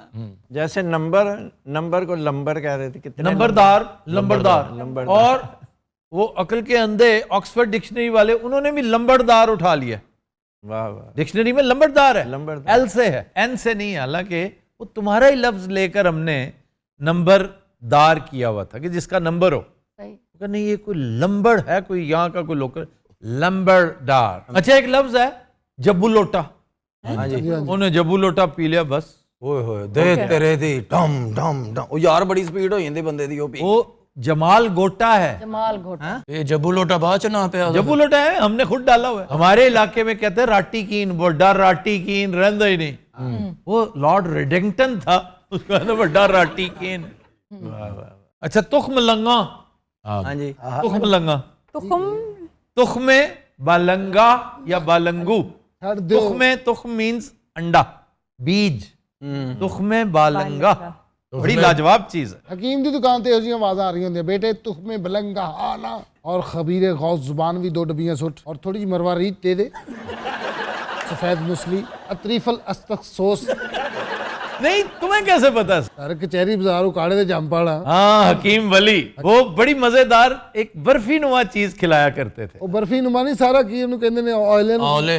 जैसे नंबर को लंबर कह रहे थे, कितने नंबरदार, लंबरदार। और वो अकल के अंधे ऑक्सफोर्ड डिक्शनरी वाले, उन्होंने भी लंबरदार उठा लिया। वाह वाह। डिक्शनरी में लंबरदार है, लंबरदार। एल से है, एन से नहीं है। हालांकि वो तुम्हारा ही लफ्ज लेकर हमने नंबरदार किया हुआ था कि जिसका नंबर हो। नहीं, ये कोई लंबड़ है, कोई यहाँ का कोई लोकल, लंबरदार। अच्छा, एक लफ्ज है जब्बू लोटा। हाँ जी। उन्हें जब्बू लोटा पी लिया बस। ओए होए, दे तेरे दी डम डम डम। ओ यार बड़ी स्पीड हो जाती बंदे दी। वो जमाल गोटा है। जमाल घोटा। ये जब्बू लोटा बाद च ना पे जब्बू लोटा है, हमने खुद डाला हुआ है। हमारे इलाके में कहते हैं राटी कीन, बड़ा राटी कीन रहंदा ही नहीं। वो लॉर्ड रेडिंगटन था, उसका ना बड़ा राटी कीन। अच्छा, तुख्म लंगा। हाँ जी। तुख्म लंगा, तुखम, तुख्मे बालंगा या बालंगू। छड़ दो। तुख्म मीन्स अंडा, बीज। तुख्मे बालंगा बड़ी लाजवाब चीज है। हकीम की दुकान ते ऐसी आवाज़ आ रही होंगी, बेटे तुख्मे बलंगा आना और खबीरे गौस जुबान भी 2 डब्बियां सुट और थोड़ी जी मरवारीत दे दे, सफेद मुसली, अतरीफल अस्तखसोस। नहीं, तुम्हें कैसे पता? सर कचहरी बाजार उकाड़े दे जम पाड़ा। हाँ, हकीम वली वो बड़ी मजेदार एक बर्फी नुमा चीज खिलाया करते थे। वो बर्फी नुमानी सारा की उन्हें कहते ने ऑयलन, औले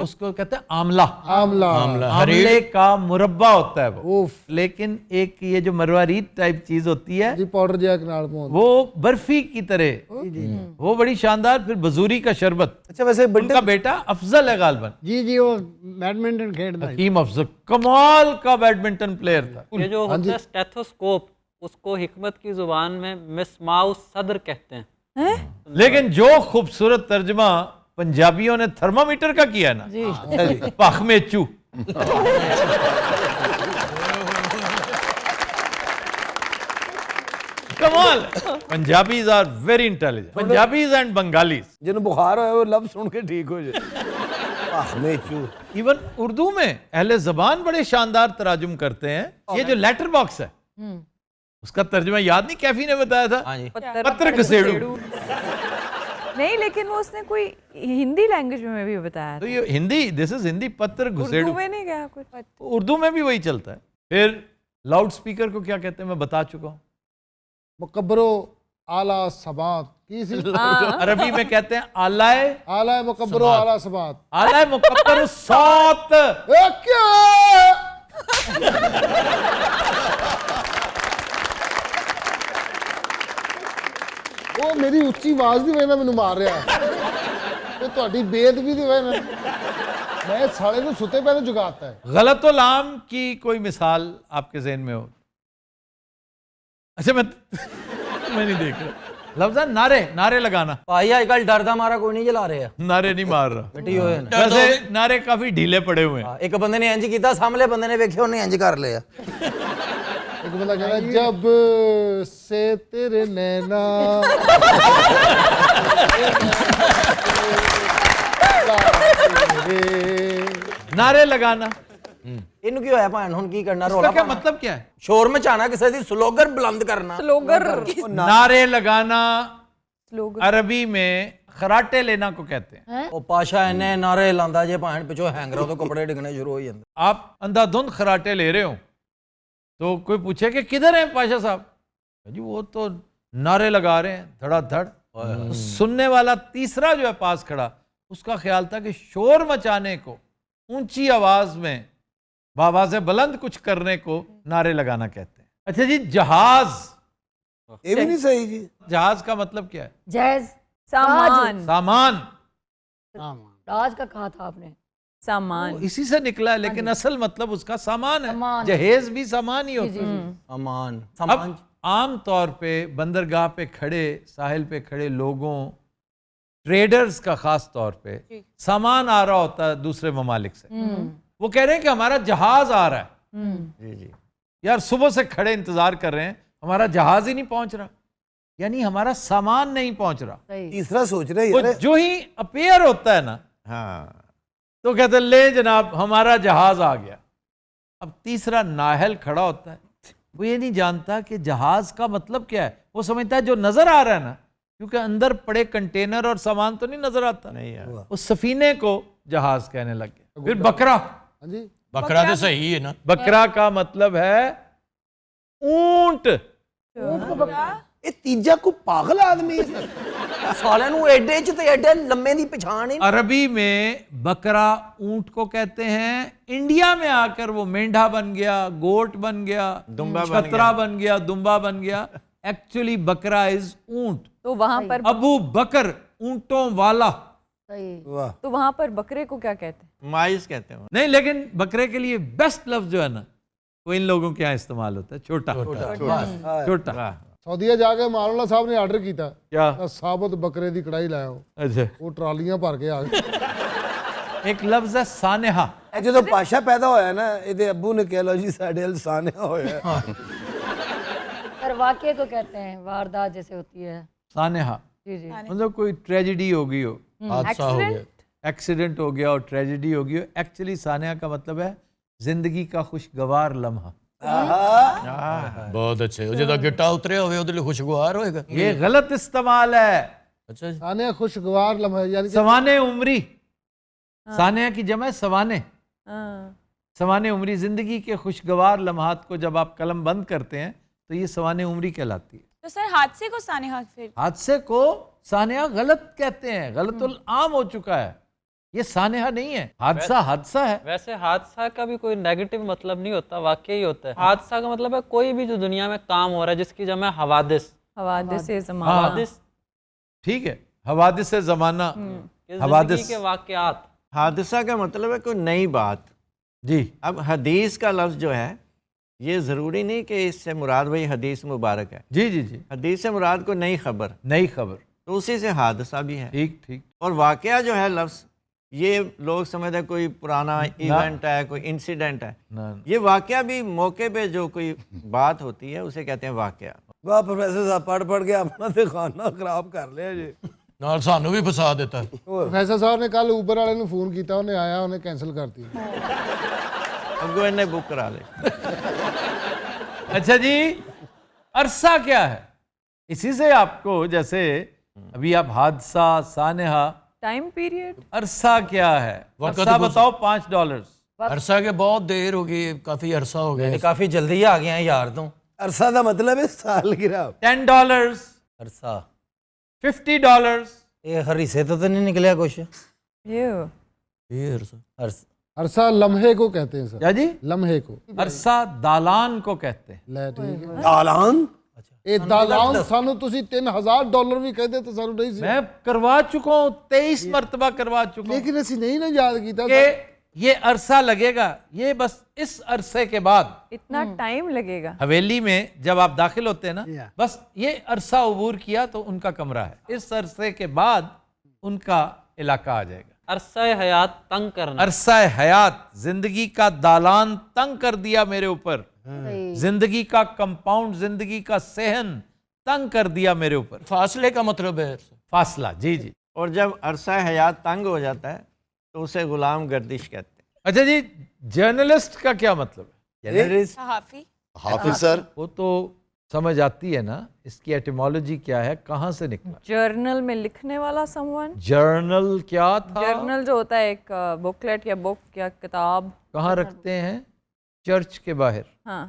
उसको कहते हैं आमला। आमला। आमले का मुरब्बा होता है वो। उफ लेकिन एक ये जो मरवारीत टाइप चीज होती है जी, पाउडर जैक नाल पौंद। वो बर्फी की तरह, वो बड़ी शानदार। फिर बजूरी का शरबत। अच्छा, वैसे उनका बेटा अफजल है गालबन, जी जी, वो बैडमिंटन खेलता है। हकीम अफजल कमाल का बैडमिंटन प्लेयर था। ये जो होता है स्टेथोस्कोप, उसको हिकमत की जुबान में मिसमाउस सदर कहते हैं। लेकिन जो खूबसूरत तर्जमा पंजाबियों ने थर्मामीटर का किया ना, पाख में चू। कमाल। Punjabis are very intelligent, Punjabis and Bengalis. जिन्हें बुखार हो वो लफ्ज सुन के ठीक हो जाए। इवन उर्दू में अहले जबान बड़े शानदार तराजुम करते हैं। ये जो लेटर बॉक्स है, उसका तर्जुमा याद नहीं, कैफी ने बताया था? हाँ जी। पत्र घसेड़ू। नहीं, लेकिन वो उसने कोई हिंदी लैंग्वेज में भी बताया तो था। ये हिंदी, दिस इज हिंदी, पत्र घुसेड़ू। उर्दू में नहीं गया कुछ? उर्दू में भी वही चलता है। फिर लाउड स्पीकर को क्या कहते हैं, मैं बता चुका हूँ। मुकब्बरो आला सबात की सी? अरबी में कहते हैं आलाए, आला मुकब्बरो आला सबात। आलाए मुकब्बर सात। ए क्या वो मेरी उच्ची आवाज ਦੀ ਵਜ੍ਹਾ ਨਾਲ ਮੈਨੂੰ ਮਾਰ ਰਿਹਾ ਤੇ ਤੁਹਾਡੀ ਬੇਅਦਬੀ ਦੀ ਵਜ੍ਹਾ ਨਾਲ मैं साले को सुते पहले जुगाता है। गलतुल आम की कोई मिसाल आपके ज़हन में हो? अच्छा, मैं नहीं देख रहा। लफ्ज़ है नारे, नारे लगाना। भाई आजकल डर दा मारा कोई नहीं जला रहे हैं। नारे नहीं मार रहा। मिट्टी होए ने। वैसे नारे काफी ढीले पड़े हुए हैं। एक बंदे ने इंज कीता, सामने बंदे ने वेखे उन्हें इंज कर लिया। एक बंदा कहता जब से तेरे नैना नारे लगाना। इन्हू की होया भाण, हुण की करना? इसका रोला क्या पाना? मतलब क्या है? शोर मचाना, किसी दी स्लोगन बुलंद करना। स्लोगर, नारे लगाना स्लोगर। अरबी में खराटे लेना को कहते हैं। ओ पाशा इन्ने नारे लांदा जे भाण पिछो हैंगरों तो कपड़े डिगने शुरू हो जांदे। आप अंधाधुंध खराटे ले रहे हो तो कोई पूछे कि किधर हैं पाशा साहब, जी वो तो नारे लगा रहे हैं धड़ाधड़। तो सुनने वाला तीसरा जो है पास खड़ा, उसका ख्याल था कि शोर मचाने को, ऊंची आवाज में बावाज़े बुलंद कुछ करने को नारे लगाना कहते हैं। अच्छा जी, जहाज, ये भी नहीं सही जी। जहाज का मतलब क्या है? जैज, सामान, सामान। राज का कहा था आपने? सामान वो इसी से निकला है, लेकिन असल मतलब उसका सामान है। सामान। जहेज भी सामान ही होता है। अमान, अब सामान। आम तौर पे बंदरगाह पे खड़े, साहिल पे खड़े लोगों, ट्रेडर्स का खास तौर पे सामान आ रहा होता है दूसरे ममालिक से, वो कह रहे हैं कि हमारा जहाज आ रहा है। जी जी यार सुबह से खड़े इंतजार कर रहे हैं, हमारा जहाज ही नहीं पहुंच रहा, यानी हमारा सामान नहीं पहुंच रहा। तीसरा सोच रहे वो यार, जो ही अपेयर होता है ना, हाँ तो कहते हैं ले जनाब हमारा जहाज आ गया। अब तीसरा नाहल खड़ा होता है, वो ये नहीं जानता कि जहाज का मतलब क्या है। वो समझता है जो नजर आ रहा है ना, क्योंकि अंदर पड़े कंटेनर और सामान तो नहीं नजर आता, नहीं यार उस सफीने को जहाज कहने लग गया। फिर बकरा, हाँ जी, बकरा तो सही है ना। बकरा का मतलब है ऊंट। ਇਹ ਤੀਜਾ ਕੋਈ ਪਾਗਲ आदमी है साले नु एडे च ते एडे लम्मे दी पहचान ही अरबी में बकरा ऊंट को कहते हैं, इंडिया में आकर वो मेंढा बन गया, गोट बन गया, दुम्बा बन छतरा बन गया, दुम्बा बन गया। एक्चुअली बकरा इज ऊंट। तो वहां पर अबू बकर ऊंटों वाला सही। तो वहां पर बकरे को क्या कहते हैं? माइस कहते हैं नहीं, लेकिन बकरे के लिए बेस्ट लफ्ज जो है ना, वो इन लोगों के यहाँ इस्तेमाल होता है, छोटा छोटा। सऊदीया जाके मारोला साहब ने आर्डर किया क्या? साबुत बकरे की कढ़ाई लाओ, अच्छा, वो ट्रालियां भर के आ गए। एक लफ्ज है सानेहा। ਇਹ ਜਦੋਂ ਪਾਸ਼ਾ ਪੈਦਾ ਹੋਇਆ ਨਾ, ਇਹਦੇ ਅੱਬੂ ਨੇ ਕਿਹਾ ਲੋ ਜੀ ਸਾਡੇ ਹਲ ਸਾਨਿਆ ਹੋਇਆ। पर वाकये को कहते हैं, वारदात जैसे होती है। सानेहा जी जी। मतलब कोई ट्रेजेडी हो गई हो, हादसा हो गया। एक्सीडेंट हो गया और ट्रेजेडी हो गई हो। एक्चुअली सानेहा का मतलब है जिंदगी का खुशगवार लम्हा। बहुत अच्छे, ਜਦੋਂ ਗਿੱਟਾ ਉਤਰਿਆ ਹੋਵੇ ਉਹਦੇ ਲਈ ਖੁਸ਼ਗਵਾਰ ਹੋਏਗਾ। ये गलत इस्तेमाल है। अच्छा जी। सानिया खुशगवार लम्हा, यानी कि सवाने उम्री, सानिया की जमा है सवाने। हाँ। सवाने उम्री, जिंदगी के खुशगवार लम्हात को जब आप कलम बंद करते हैं तो ये सवाने उम्री कहलाती है। तो सर हादसे को सानेहा फिर हादसे को सानेहा गलत कहते हैं, गलतुल आम हो चुका है। ये सानेहा नहीं है, हादसा हादसा है। वैसे हादसा का भी कोई नेगेटिव मतलब नहीं होता, वाकई ही होता है। हादसा का मतलब है कोई भी जो दुनिया में काम हो रहा है जिसकी जमा है हवादिस। हवादिस ज़माना। हवादिस ठीक है, हवादिस जमाना, जिंदगी हवादिस। के वाकयात। हादसा का मतलब है कोई नई बात। जी, अब हदीस का लफ्ज़ जो है, ये ज़रूरी नहीं कि इससे मुराद वही हदीस मुबारक है। जी जी जी, हदीस से मुराद को नई खबर, नई खबर। तो उसी से हादसा भी है। ठीक ठीक। और वाकया जो है लफ्ज़, ये लोग समझते हैं कोई पुराना इवेंट है, कोई इंसिडेंट है। ना, ये वाकया भी मौके पे जो कोई बात होती है उसे कहते हैं वाकया। वाह प्रोफेसर साहब पढ़ के अपना तो खाना खराब कर लिया जी। ਨਾਲ ਸਾਨੂੰ ਵੀ ਫਸਾ ਦਿੱਤਾ। प्रोफेसर साहब ने कल ऊबर वाले ने फोन किया, उन्हें आया, उन्हें कैंसिल कर दिया। अगो इन्हें बुक करा ले। अच्छा जी, अरसा क्या है? इसी से आपको, जैसे अभी आप हादसा, सानेहा, टाइम पीरियड। अरसा क्या है? वक्त अरसा गुज़र- बताओ। $5। अरसा के बहुत देर हो गई, काफी अरसा हो गया। काफ़ी जल्दी आ गए हैं यार तुम। अरसा का मतलब है साल गिरा। $10, अरसा $50। ये हरीसे तो नहीं निकलिया कुछ। ये ये अरसा। अरसा लम्हे को कहते हैं सर, क्या जी? लम्हे को। अरसा दालान को कहते हैं। ले ठीक है। दालान ਇਹ ਦਾਲਾਨ ਸਾਨੂੰ ਤੁਸੀਂ $3000 ਵੀ ਕਹਿੰਦੇ ਤਾਂ ਸਾਨੂੰ ਨਹੀਂ ਸੀ, मैं करवा चुका हूं, 23 मरतबा करवा चुका हूं ਲੇਕਿन ਅਸੀਂ ਨਹੀਂ ਨਾ ਯਾਦ ਕੀਤਾ। कि ये अरसा लगेगा, ये बस इस अरसे के बाद इतना टाइम लगेगा। हवेली में जब आप दाखिल होते हैं ना, बस ये अरसा अबूर किया तो उनका कमरा है, इस अरसे के बाद उनका इलाका आ जाएगा। अरसा हयात तंग करना। अरसा हयात, जिंदगी का दालान तंग कर दिया मेरे ऊपर, जिंदगी का कंपाउंड, जिंदगी का सहन तंग कर दिया मेरे ऊपर। फासले का मतलब है फासला। जी जी। और जब अरसा हयात तंग हो जाता है तो उसे गुलाम गर्दिश कहते हैं। अच्छा जी, जर्नलिस्ट का क्या मतलब है? जर्नलिस्ट, सहाफी। हाफिज सर, वो तो समझ आती है ना, इसकी एटिमोलॉजी क्या है, कहाँ से निकला? जर्नल में लिखने वाला समवन। जर्नल क्या था? जर्नल जो होता है एक बुकलेट या बुक या किताब। कहाँ रखते हैं? चर्च के बाहर। हाँ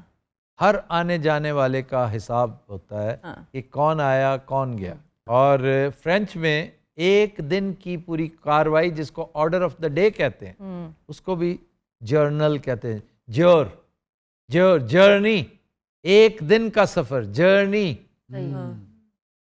हर आने जाने वाले का हिसाब होता है हाँ। कि कौन आया कौन गया। और फ्रेंच में एक दिन की पूरी कार्रवाई, जिसको ऑर्डर ऑफ द डे कहते हैं, उसको भी जर्नल कहते हैं। जर्नी, एक दिन का सफर, जर्नी,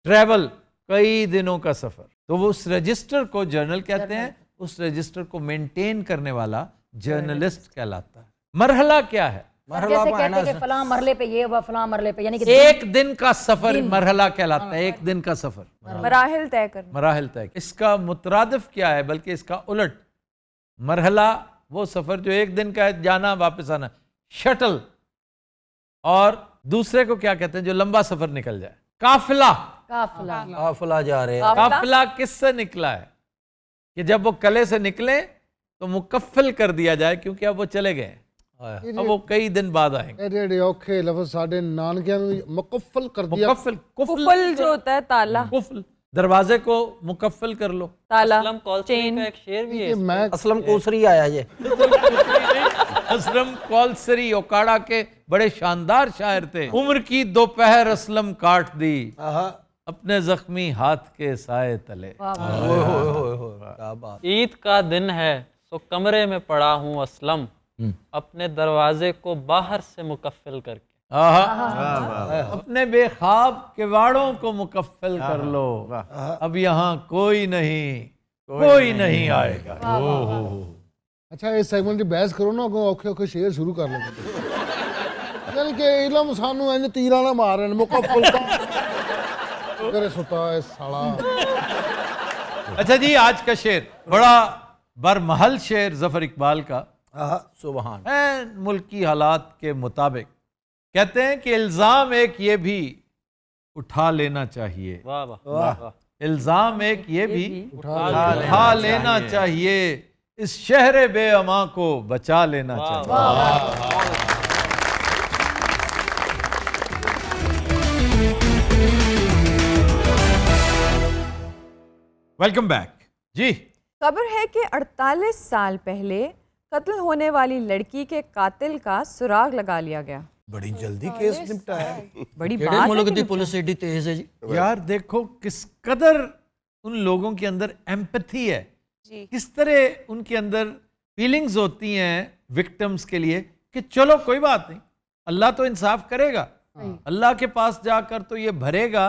ट्रैवल, कई दिनों का सफर। तो वो उस रजिस्टर को जर्नल कहते हैं, उस रजिस्टर को मेंटेन करने वाला जर्नलिस्ट कहलाता है। मरहला क्या है? मरहला जैसे पाना कहते हैं कि फलां मरले पे ये हुआ, फलां मरले पे, यानी कि एक दिन का सफर मरहला कहलाता है, एक दिन का सफर, मराहिल तय करना। मराहिल तय। इसका मुतरादिफ क्या है, बल्कि इसका उलट, मरहला वो सफर जो एक दिन का है, जाना वापस आना, शटल। और दूसरे को क्या कहते हैं जो लंबा सफर निकल जाए, काफिला। काफिला। काफिला जा रहे हैं। काफिला किससे निकला है कि जब वो कले से निकले तो मुकफ्फल कर दिया जाए, क्योंकि अब वो चले गए, अब वो कई दिन बाद आएंगे। एडे औखे लफ्ज़ साडे नानकियां नूं मुकफ्फल कर दिया। मुकफ्फल, कुफल जो होता है ताला, कुफल, दरवाजे को मुकफ्फल कर लो। ताला, असलम कौलसरी का एक शेर भी है। मैं असलम कोसरी आया ये। असलम कौलसरी ओकाड़ा के बड़े शानदार शायर थे। उम्र की दोपहर असलम काट दी अपने जख्मी हाथ के साए तले। क्या बात। ईद का दिन है तो कमरे में पड़ा हूँ असलम, अपने दरवाजे को बाहर से मुकफ्फल करके। अपने बेखाब किवाड़ों को मुकफ्फल कर लो, अब यहाँ कोई नहीं आएगा। अच्छा इस सेगमेंट की बहस करो ना, अगों औखे औखे शेर शुरू कर लेंगे। यानी कि इलम सानू इंज तीरा ना मारन मुकफ्फल का तेरे सुता है साला। अच्छा जी, आज का शेर बड़ा बरमहल शेर जफर इकबाल का सुभान है। मुल्की हालात के मुताबिक कहते हैं कि इल्जाम एक ये भी उठा लेना चाहिए। वाह वाह वाह। इल्जाम एक ये भी उठा लेना चाहिए, इस शहर बेअमा को बचा लेना चाहिए। वेलकम बैक जी। खबर है कि 48 साल पहले कत्ल होने वाली लड़की के कातिल का सुराग लगा लिया गया। बड़ी जल्दी केस निपटा है। बड़ी केड़े बात मुल्क है दी कि पुलिस एडी तेज है जी। यार देखो किस कदर उन लोगों के अंदर एम्पैथी है, किस तरह उनके अंदर फीलिंग्स होती हैं विक्टिम्स के लिए कि चलो कोई बात नहीं, अल्लाह तो इंसाफ करेगा, अल्लाह के पास जाकर तो ये भरेगा,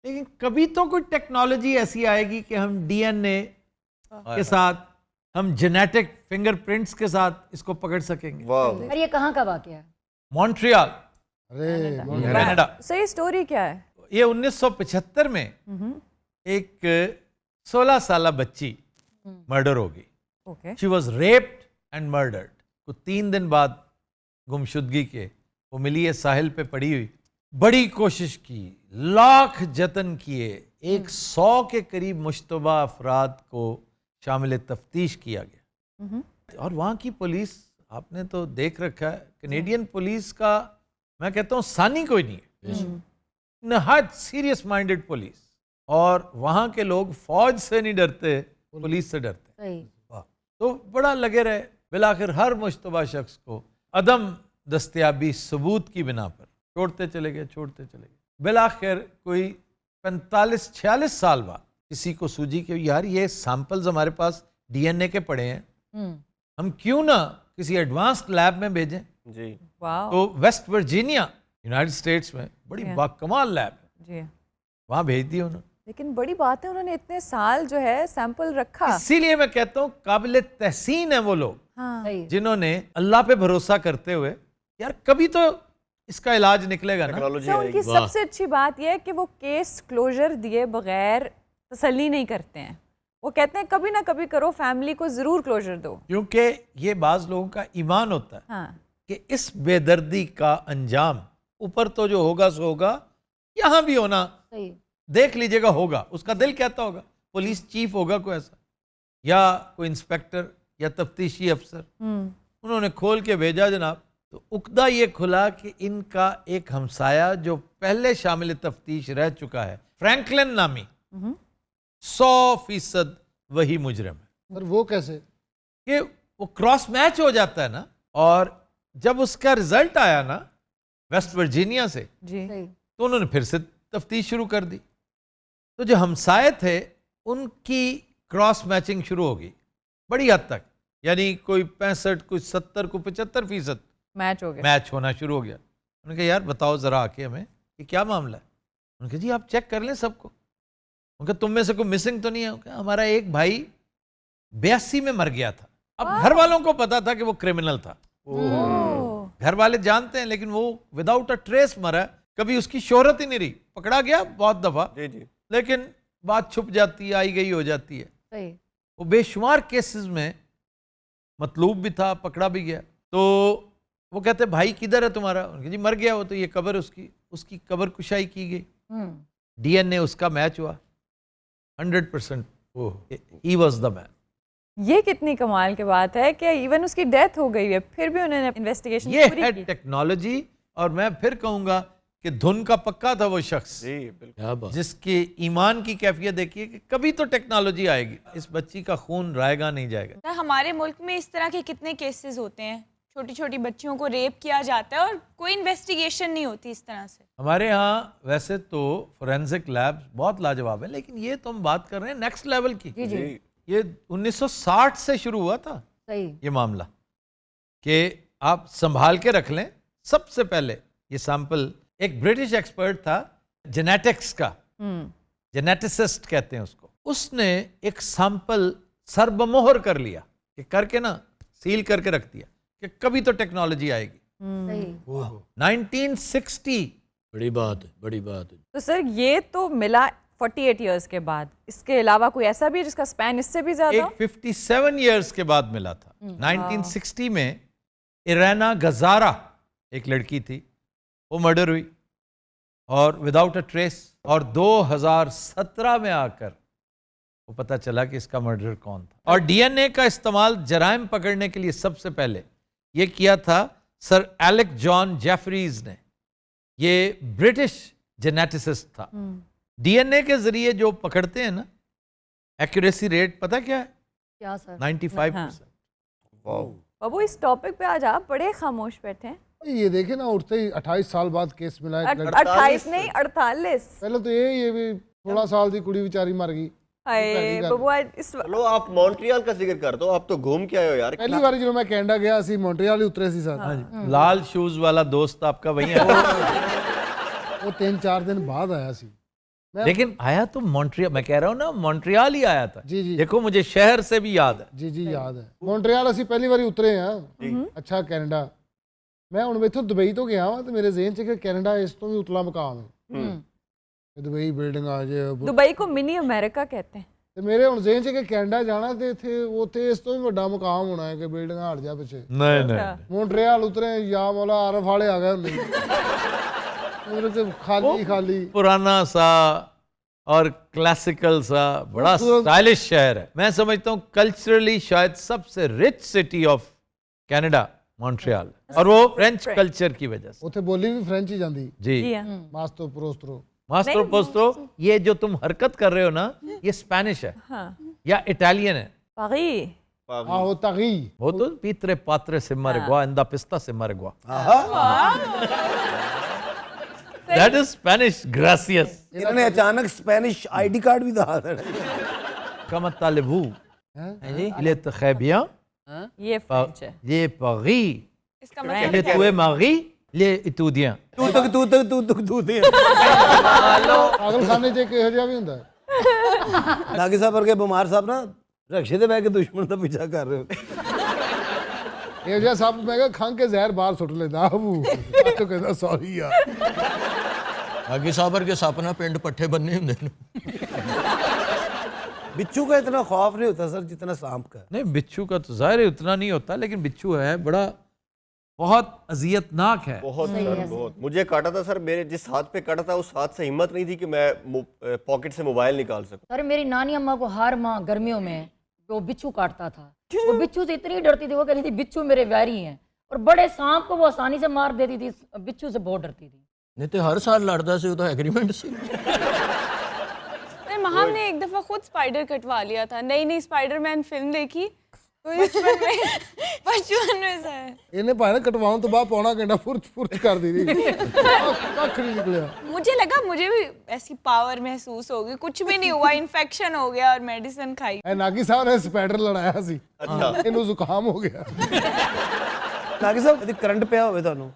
लेकिन कभी तो कोई टेक्नोलॉजी ऐसी आएगी कि हम डीएनए के साथ, हम जेनेटिक फिंगरप्रिंट्स के साथ इसको पकड़ सकेंगे। और ये कहाँ का वाकया है? Montreal, Canada. सही स्टोरी क्या है? ये 1975 में एक 16 साल बच्ची मर्डर हो गई। Okay. She was raped and murdered. तो 3 दिन बाद गुमशुदगी के वो मिली है साहिल पे पड़ी हुई। बड़ी कोशिश की, लाख जतन किए, 100 के करीब मुश्तबा अफराद को शामिल तफ्तीश किया गया। और वहाँ की पुलिस आपने तो देख रखा है, कैनेडियन पुलिस का मैं कहता हूँ सानी कोई नहीं है, नहायत सीरियस माइंडेड पुलिस। और वहाँ के लोग फौज से नहीं डरते, पुलिस से डरते। सही। तो बड़ा लगे रहे, बिलाखिर हर मुश्तबा शख्स को अदम दस्तयाबी सबूत की बिना पर छोड़ते चले गए। बिलाखिर कोई 45-46 साल बाद किसी को सूझी कि यार ये सैंपल्स हमारे पास डीएनए के पड़े हैं, हम क्यों ना किसी एडवांस्ड लैब में भेजें जी। वाह। तो वेस्ट वर्जीनिया यूनाइटेड स्टेट्स में बड़ी बाकमाल लैब है, जी। वहाँ भेज दी उन्होंने। लेकिन बड़ी बात है उन्होंने इतने साल जो है सैंपल रखा। इसीलिए मैं कहता हूँ काबिल तहसीन है वो लोग हाँ। जिन्होंने अल्लाह पे भरोसा करते हुए यार कभी तो इसका इलाज निकलेगा ना। सर, उनकी सबसे अच्छी बात यह है कि वो केस क्लोजर दिए बगैर तसल्ली नहीं करते हैं। वो कहते हैं कभी ना कभी करो, फैमिली को जरूर क्लोजर दो, क्योंकि ये बाज लोगों का ईमान होता है हाँ। कि इस बेदर्दी का अंजाम ऊपर तो जो होगा सो होगा, यहाँ भी होना सही। देख लीजिएगा होगा। उसका दिल कहता होगा पुलिस चीफ होगा कोई ऐसा, या कोई इंस्पेक्टर या तफ्तीशी अफसर, उन्होंने खोल के भेजा जनाब। तो उकदा ये खुला कि इनका एक हमसाया जो पहले शामिल तफ्तीश रह चुका है, फ्रैंकलिन नामी, 100% वही मुजरिम है। पर वो कैसे? कि वो क्रॉस मैच हो जाता है ना, और जब उसका रिजल्ट आया ना वेस्ट वर्जीनिया से, जी, तो उन्होंने फिर से तफ्तीश शुरू कर दी। तो जो हमसाए थे उनकी क्रॉस मैचिंग शुरू हो गई बड़ी हद तक, यानी कोई 65, कोई 70, कोई 75% मैच हो गया, मैच होना शुरू हो गया। उन्होंने कहा यार बताओ जरा आके हमें कि क्या मामला है। उन्होंने कहा जी आप चेक कर लें सबको। उनका तुम में से कोई मिसिंग तो नहीं है? उनका हमारा एक भाई 82 में मर गया था। अब घर वालों को पता था कि वो क्रिमिनल था, घर वाले जानते हैं, लेकिन वो विदाउट अ ट्रेस मरा है, कभी उसकी शोहरत ही नहीं रही। पकड़ा गया बहुत दफा, लेकिन बात छुप जाती है, आई गई हो जाती है। सही। वो बेशुमार केसेस में मतलूब भी था, पकड़ा भी गया। तो वो कहते भाई किधर है तुम्हारा? उनके जी मर गया वो, तो ये कब्र उसकी कब्र कुशाई की गई, DNA उसका मैच हुआ 100%, ही वाज द मैन। ये कितनी कमाल की बात है कि इवन उसकी डेथ हो गई है फिर भी उन्होंने इन्वेस्टिगेशन ये पूरी है की। टेक्नोलॉजी। और मैं फिर कहूंगा कि धुन का पक्का था वो शख्स, जिसके ईमान की कैफियत देखिए कि कभी तो टेक्नोलॉजी आएगी, इस बच्ची का खून रायगा नहीं जाएगा। हमारे मुल्क में इस तरह के कितने केसेस होते हैं, छोटी छोटी बच्चियों को रेप किया जाता है और कोई इन्वेस्टिगेशन नहीं होती इस तरह से। हमारे यहाँ वैसे तो फोरेंसिक लैब्स बहुत लाजवाब है, लेकिन ये तो हम बात कर रहे हैं नेक्स्ट लेवल की। ये 1960 से शुरू हुआ था ये मामला, कि आप संभाल के रख लें। सबसे पहले ये सैंपल एक ब्रिटिश एक्सपर्ट था जेनेटिक्स का, जेनेटिसिस्ट कहते हैं उसको, उसने एक सैंपल सरबमोहर कर लिया, कि करके ना सील करके रख दिया कि कभी तो टेक्नोलॉजी आएगी। 1960। बड़ी बात है, बड़ी बात है। तो सर ये तो मिला 48 इयर्स के बाद, इसके अलावा कोई ऐसा भी जिसका स्पैन इससे भी ज्यादा? एक 57 इयर्स के बाद मिला था। 1960 में इराना गजारा एक लड़की थी, वो मर्डर हुई और विदाउट अ ट्रेस, और 2017 में आकर वो पता चला कि इसका मर्डर कौन था। और DNA का इस्तेमाल जराइम पकड़ने के लिए सबसे पहले ये किया था सर एलेक जॉन जेफरीज ने। ये ब्रिटिश जेनेटिसिस्ट था। DNA के जरिए जो पकड़ते हैं ना, एक्यूरेसी रेट पता क्या है? क्या सर? 95%। बाबू इस टॉपिक पे आज आप बड़े खामोश बैठे हैं। ये देखे ना, उठते ही 28 साल बाद केस मिला है। 28 नहीं 48। पहले तो ये भी 16 साल की कुड़ी बेचारी मर गई। हाय बाबू आज इस चलो आप मॉन्ट्रियल का जिक्र कर दो, आप तो घूम के आए हो यार। पहली बार जो मैं कनाडा गया सी मॉन्ट्रियल ही उतरे सी साथ। लाल शूज वाला दोस्त आपका वही है। वो 3-4 दिन बाद आया सी, लेकिन आया तो मॉन्ट्रियल, मैं कह रहा हूँ ना मॉन्ट्रियल ही आया था। जी जी देखो मुझे शहर से भी याद है। जी जी याद है। मॉन्ट्रियल ਅਸੀਂ ਪਹਿਲੀ ਵਾਰੀ ਉਤਰੇ ਆ। ਅੱਛਾ ਕੈਨੇਡਾ ਮੈਂ ਹੁਣ ਮੈਥੋਂ ਦੁਬਈ ਤੋਂ ਗਿਆ ਵਾਂ ਤੇ ਮੇਰੇ ਜ਼ਿਹਨ 'ਚ ਕਿ ਕੈਨੇਡਾ ਇਸ ਤੋਂ ਵੀ ਉਤਲਾ ਮਕਾਮ ਹੈ। ਦੁਬਈ ਬਿਲਡਿੰਗ ਆ ਜੇ दुबई को मिनी अमेरिका कहते हैं। ਤੇ ਮੇਰੇ ਹੁਣ ਜ਼ਿਹਨ 'ਚ ਕਿ ਕੈਨੇਡਾ ਜਾਣਾ ਤੇ ਇੱਥੇ ਉੱਥੇ ਇਸ ਤੋਂ ਵੀ ਵੱਡਾ ਮਕਾਮ ਹੋਣਾ ਹੈ ਕਿ ਬਿਲਡਿੰਗਾਂ ਹਟ ਜਾ ਪਿੱਛੇ। नहीं नहीं, ਮੌਂਟਰੀਅਲ ਉਤਰੇ या मौला आरफ वाले आ गए ਹੁੰਦੇ उधर तो खाली खाली पुराना सा और क्लासिकल सा बड़ा स्टाइलिश शहर है। मैं समझता हूँ कल्चरली शायद सबसे rich city of Canada Montreal, और वो फ्रेंच कल्चर की वजह से। ਉੱਥੇ ਬੋਲੀ ਵੀ ਫ੍ਰੈਂਚ ਹੀ ਜਾਂਦੀ। जी मास्टो प्रोस्ट्रो मास्टर पोस्टो, ये जो तुम हरकत कर रहे हो ना, ये स्पेनिश है या इटालियन है। पारी आहो तगी वो तो पीतरे पात्रे से मर गवा, इंदा पिस्ता से मर गवा। That is Spanish gracious. इन्होंने अचानक स्पेनिश आईडी कार्ड भी दिखा देना। कम तालिबू ले तखैबिया, ये फ्रेंच है। ये पारी, इसका ले तुए मारी, ले इतूदियां। तू दे पागल खाने 'ਚ ਕਿਹੋ ਜਿਹਾ ਵੀ ਹੁੰਦਾ। नागी साहब वर्गे बीमार साहब ना रक्शे ते बह के दुश्मन का पीछा कर रहे हो। ਇਹੋ ਜਿਹਾ ਸਭ ਮੈਂ ਕਿਹਾ ਖੰਘ ਕੇ ਜ਼ਹਿਰ ਬਾਹਰ ਸੁੱਟ ਲੈਂਦਾ ਆਬੂ। ਅੱਛਾ ਕਹਿੰਦਾ ਸੌਰੀ ਯਾਰ। आगे साबर के सपना पिंड पट्ठे बनने होंगे ने। बिच्छू का इतना खौफ नहीं होता सर जितना सांप का। नहीं, बिच्छू का तो जाहिर है उतना नहीं होता, लेकिन बिच्छू है बड़ा बहुत अजियतनाक है। बहुत सर, बहुत। मुझे काटा था सर, मेरे जिस हाथ पे काटा था उस हाथ से हिम्मत नहीं थी कि मैं पॉकेट से मोबाइल निकाल सकूं। सर मेरी नानी अम्मा को हर माह गर्मियों में वो बिच्छू काटता था। वो बिच्छू से इतनी डरती थी, वो कहती थी बिच्छू मेरे वैरी हैं, और बड़े सांप को वो आसानी से मार देती थी। बिच्छू से बहुत डरती थी। नहीं तो हर साल लड़ता से, तो एग्रीमेंट से। महम ने एक दफा खुद स्पाइडर कटवा लिया था। नई नई स्पाइडरमैन फिल्म देखी तो बचपन में सा है। ਇਹਨੇ ਭਾਵੇਂ ਕਟਵਾਉਣ ਤੋਂ ਬਾਅਦ ਪੌਣਾ ਘੰਟਾ ਫੁਰਚ ਕਰਦੀ ਰਹੀ। ਕੱਖ ਨਹੀਂ ਨਿਕਲਿਆ। मुझे लगा मुझे भी ऐसी पावर महसूस होगी, कुछ भी नहीं हुआ, इन्फेक्शन हो गया और मेडिसिन खाई। ਇਹ ਨਾਗੀ ਸਾਹਿਬ ਨੇ ਸਪਾਈਡਰ ਲੜਾਇਆ ਸੀ। ਇਹਨੂੰ ਜ਼ੁਕਾਮ ਹੋ ਗਿਆ। नागी साहब यदि करंट पे होवे ਤੁਹਾਨੂੰ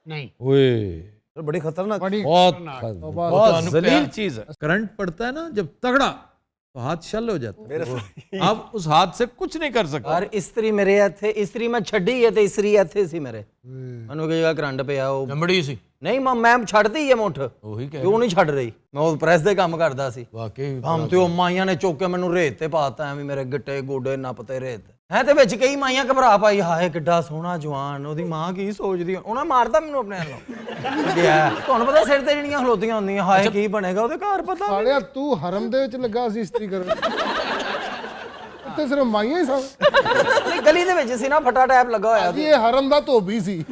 नहीं ओए तो बड़ी खतरनाक। बहुत जलील चीज है। करंट पड़ता है ना जब तगड़ा, तो हाथ शल हो जाता है। आप उस हाथ से कुछ नहीं कर सकते। और इस्त्री मेरे ਇੱਥੇ ਇਸਤਰੀ ਮੈਂ ਛੱਡੀ ਹੈ ਤੇ ਇਸਤਰੀ ਇੱਥੇ ਸੀ ਮੇਰੇ ਮੈਨੂੰ ਕੀ ਜਗ੍ਹਾ ਕਰੰਟ ਪਿਆ ਉਹ ਚਮੜੀ ਸੀ ਨਹੀਂ ਮੈਂ ਛੱਡਦੀ ਹੈ ਮੁੱਠ ਉਹੀ ਕਹਿ ਕਿਉਂ ਨਹੀਂ ਛੱਡ ਰਹੀ ਮੈਂ ਉਹ ਪ੍ਰੈਸ ਦੇ ਕੰਮ ਕਰਦਾ ਸੀ ਵਾਕਈ ਹਮ ਤੇ ਉਹ ਮਾਈਆਂ ਨੇ ਚੁੱਕ ਕੇ ਮੈਨੂੰ ਰੇਤ ਤੇ ਪਾਤਾ ਐਵੇਂ ਮੇਰੇ ਗਿੱਟੇ ਗੋਡੇ ਨੱਪਤੇ ਰੇਤ ਹੈ ਤੇ ਵਿੱਚ ਕਈ ਮਾਈਆਂ ਘਬਰਾ ਪਾਈ ਹਾਏ ਕਿੱਡਾ ਸੋਹਣਾ ਜਵਾਨ ਉਹਦੀ ਮਾਂ ਕੀ ਸੋਚਦੀ ਉਹਨਾਂ ਮਾਰਦਾ ਮੈਨੂੰ ਆਪਣੇ ਨਾਲ ਗਿਆ ਤੁਹਾਨੂੰ ਪਤਾ ਸਿਰ ਤੇ ਜਿਹੜੀਆਂ ਖਲੋਤੀਆਂ ਹੁੰਦੀਆਂ ਹਾਏ ਕੀ ਬਣੇਗਾ ਉਹਦੇ ਘਰ ਪਤਾ ਸਾਲਿਆ ਤੂੰ ਹਰਮ ਦੇ ਵਿੱਚ ਲੱਗਾ ਸੀ ਇਸਤਰੀ ਕਰਨ ਉੱਤੇ ਸਿਰਫ ਮਾਈਆਂ ਹੀ ਸਨ ਨਹੀਂ ਗਲੀ ਦੇ ਵਿੱਚ ਸੀ ਨਾ ਫਟਾ ਟੈਪ ਲੱਗਾ ਹੋਇਆ ਜੀ ਇਹ ਹਰਮ ਦਾ ਧੋਬੀ ਸੀ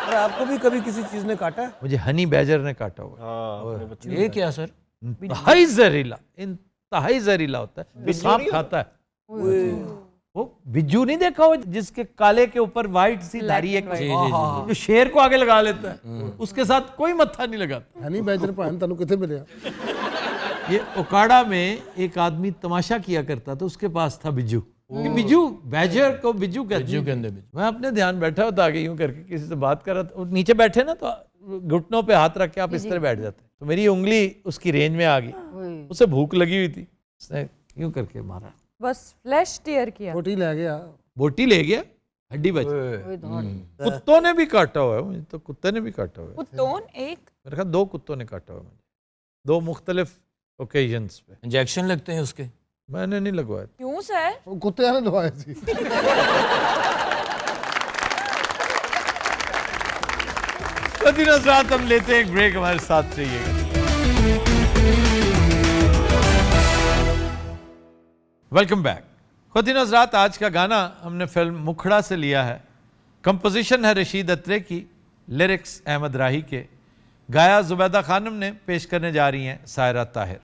और आपको भी कभी किसी चीज ने काटा है? मुझे हनी बैजर ने काटा हुआ। हाँ ये क्या सर? इंतहाई जहरीला, इंतहाई जहरीला होता है। जो सांप खाता है वो बिज्जू नहीं देखा हो जिसके काले के ऊपर व्हाइट सी धारी है, जो शेर को आगे लगा लेता है, उसके साथ कोई मत्था नहीं लगाता। हनी बैजर भान तनु किथे मिले? ये ओकाड़ा में एक आदमी तमाशा किया करता था, उसके पास था बिज्जू। कि बिज्जू बैजर को बिज्जू कहते हैं। मैं अपने ध्यान बैठा होता आगे यूं करके किसी से बात कर रहा था, नीचे बैठे ना तो घुटनों पे हाथ रख के आप इस तरह बैठ जाते, तो मेरी उंगली उसकी रेंज में आ गई, उसे भूख लगी हुई थी, उसने यूं करके मारा, बस फ्लैश टीयर किया, बोटी ले गया, बोटी ले गया, हड्डी बच गई। कुत्तों ने भी काटा हुआ है मुझे, तो कुत्ते ने भी काटा हुआ है। कुत्तों एक मेरे ख्याल 2 कुत्तों ने काटा हुआ है मुझे, 2 मुख्तलिफ ओकेजन्स पे। इंजेक्शन लगते हैं उसके? मैंने नहीं लगवाया। क्यों सर? कुत्ते ने लगवाए थे। दिन रात हम लेते हैं एक ब्रेक, हमारे साथ रहिएगा। Welcome back. खुद हज़रात, आज का गाना हमने फिल्म मुखड़ा से लिया है। कंपोजिशन है रशीद अत्रे की, लिरिक्स अहमद राही के, गाया जुबैदा खानम ने, पेश करने जा रही हैं सायरा ताहिर।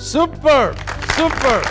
Super super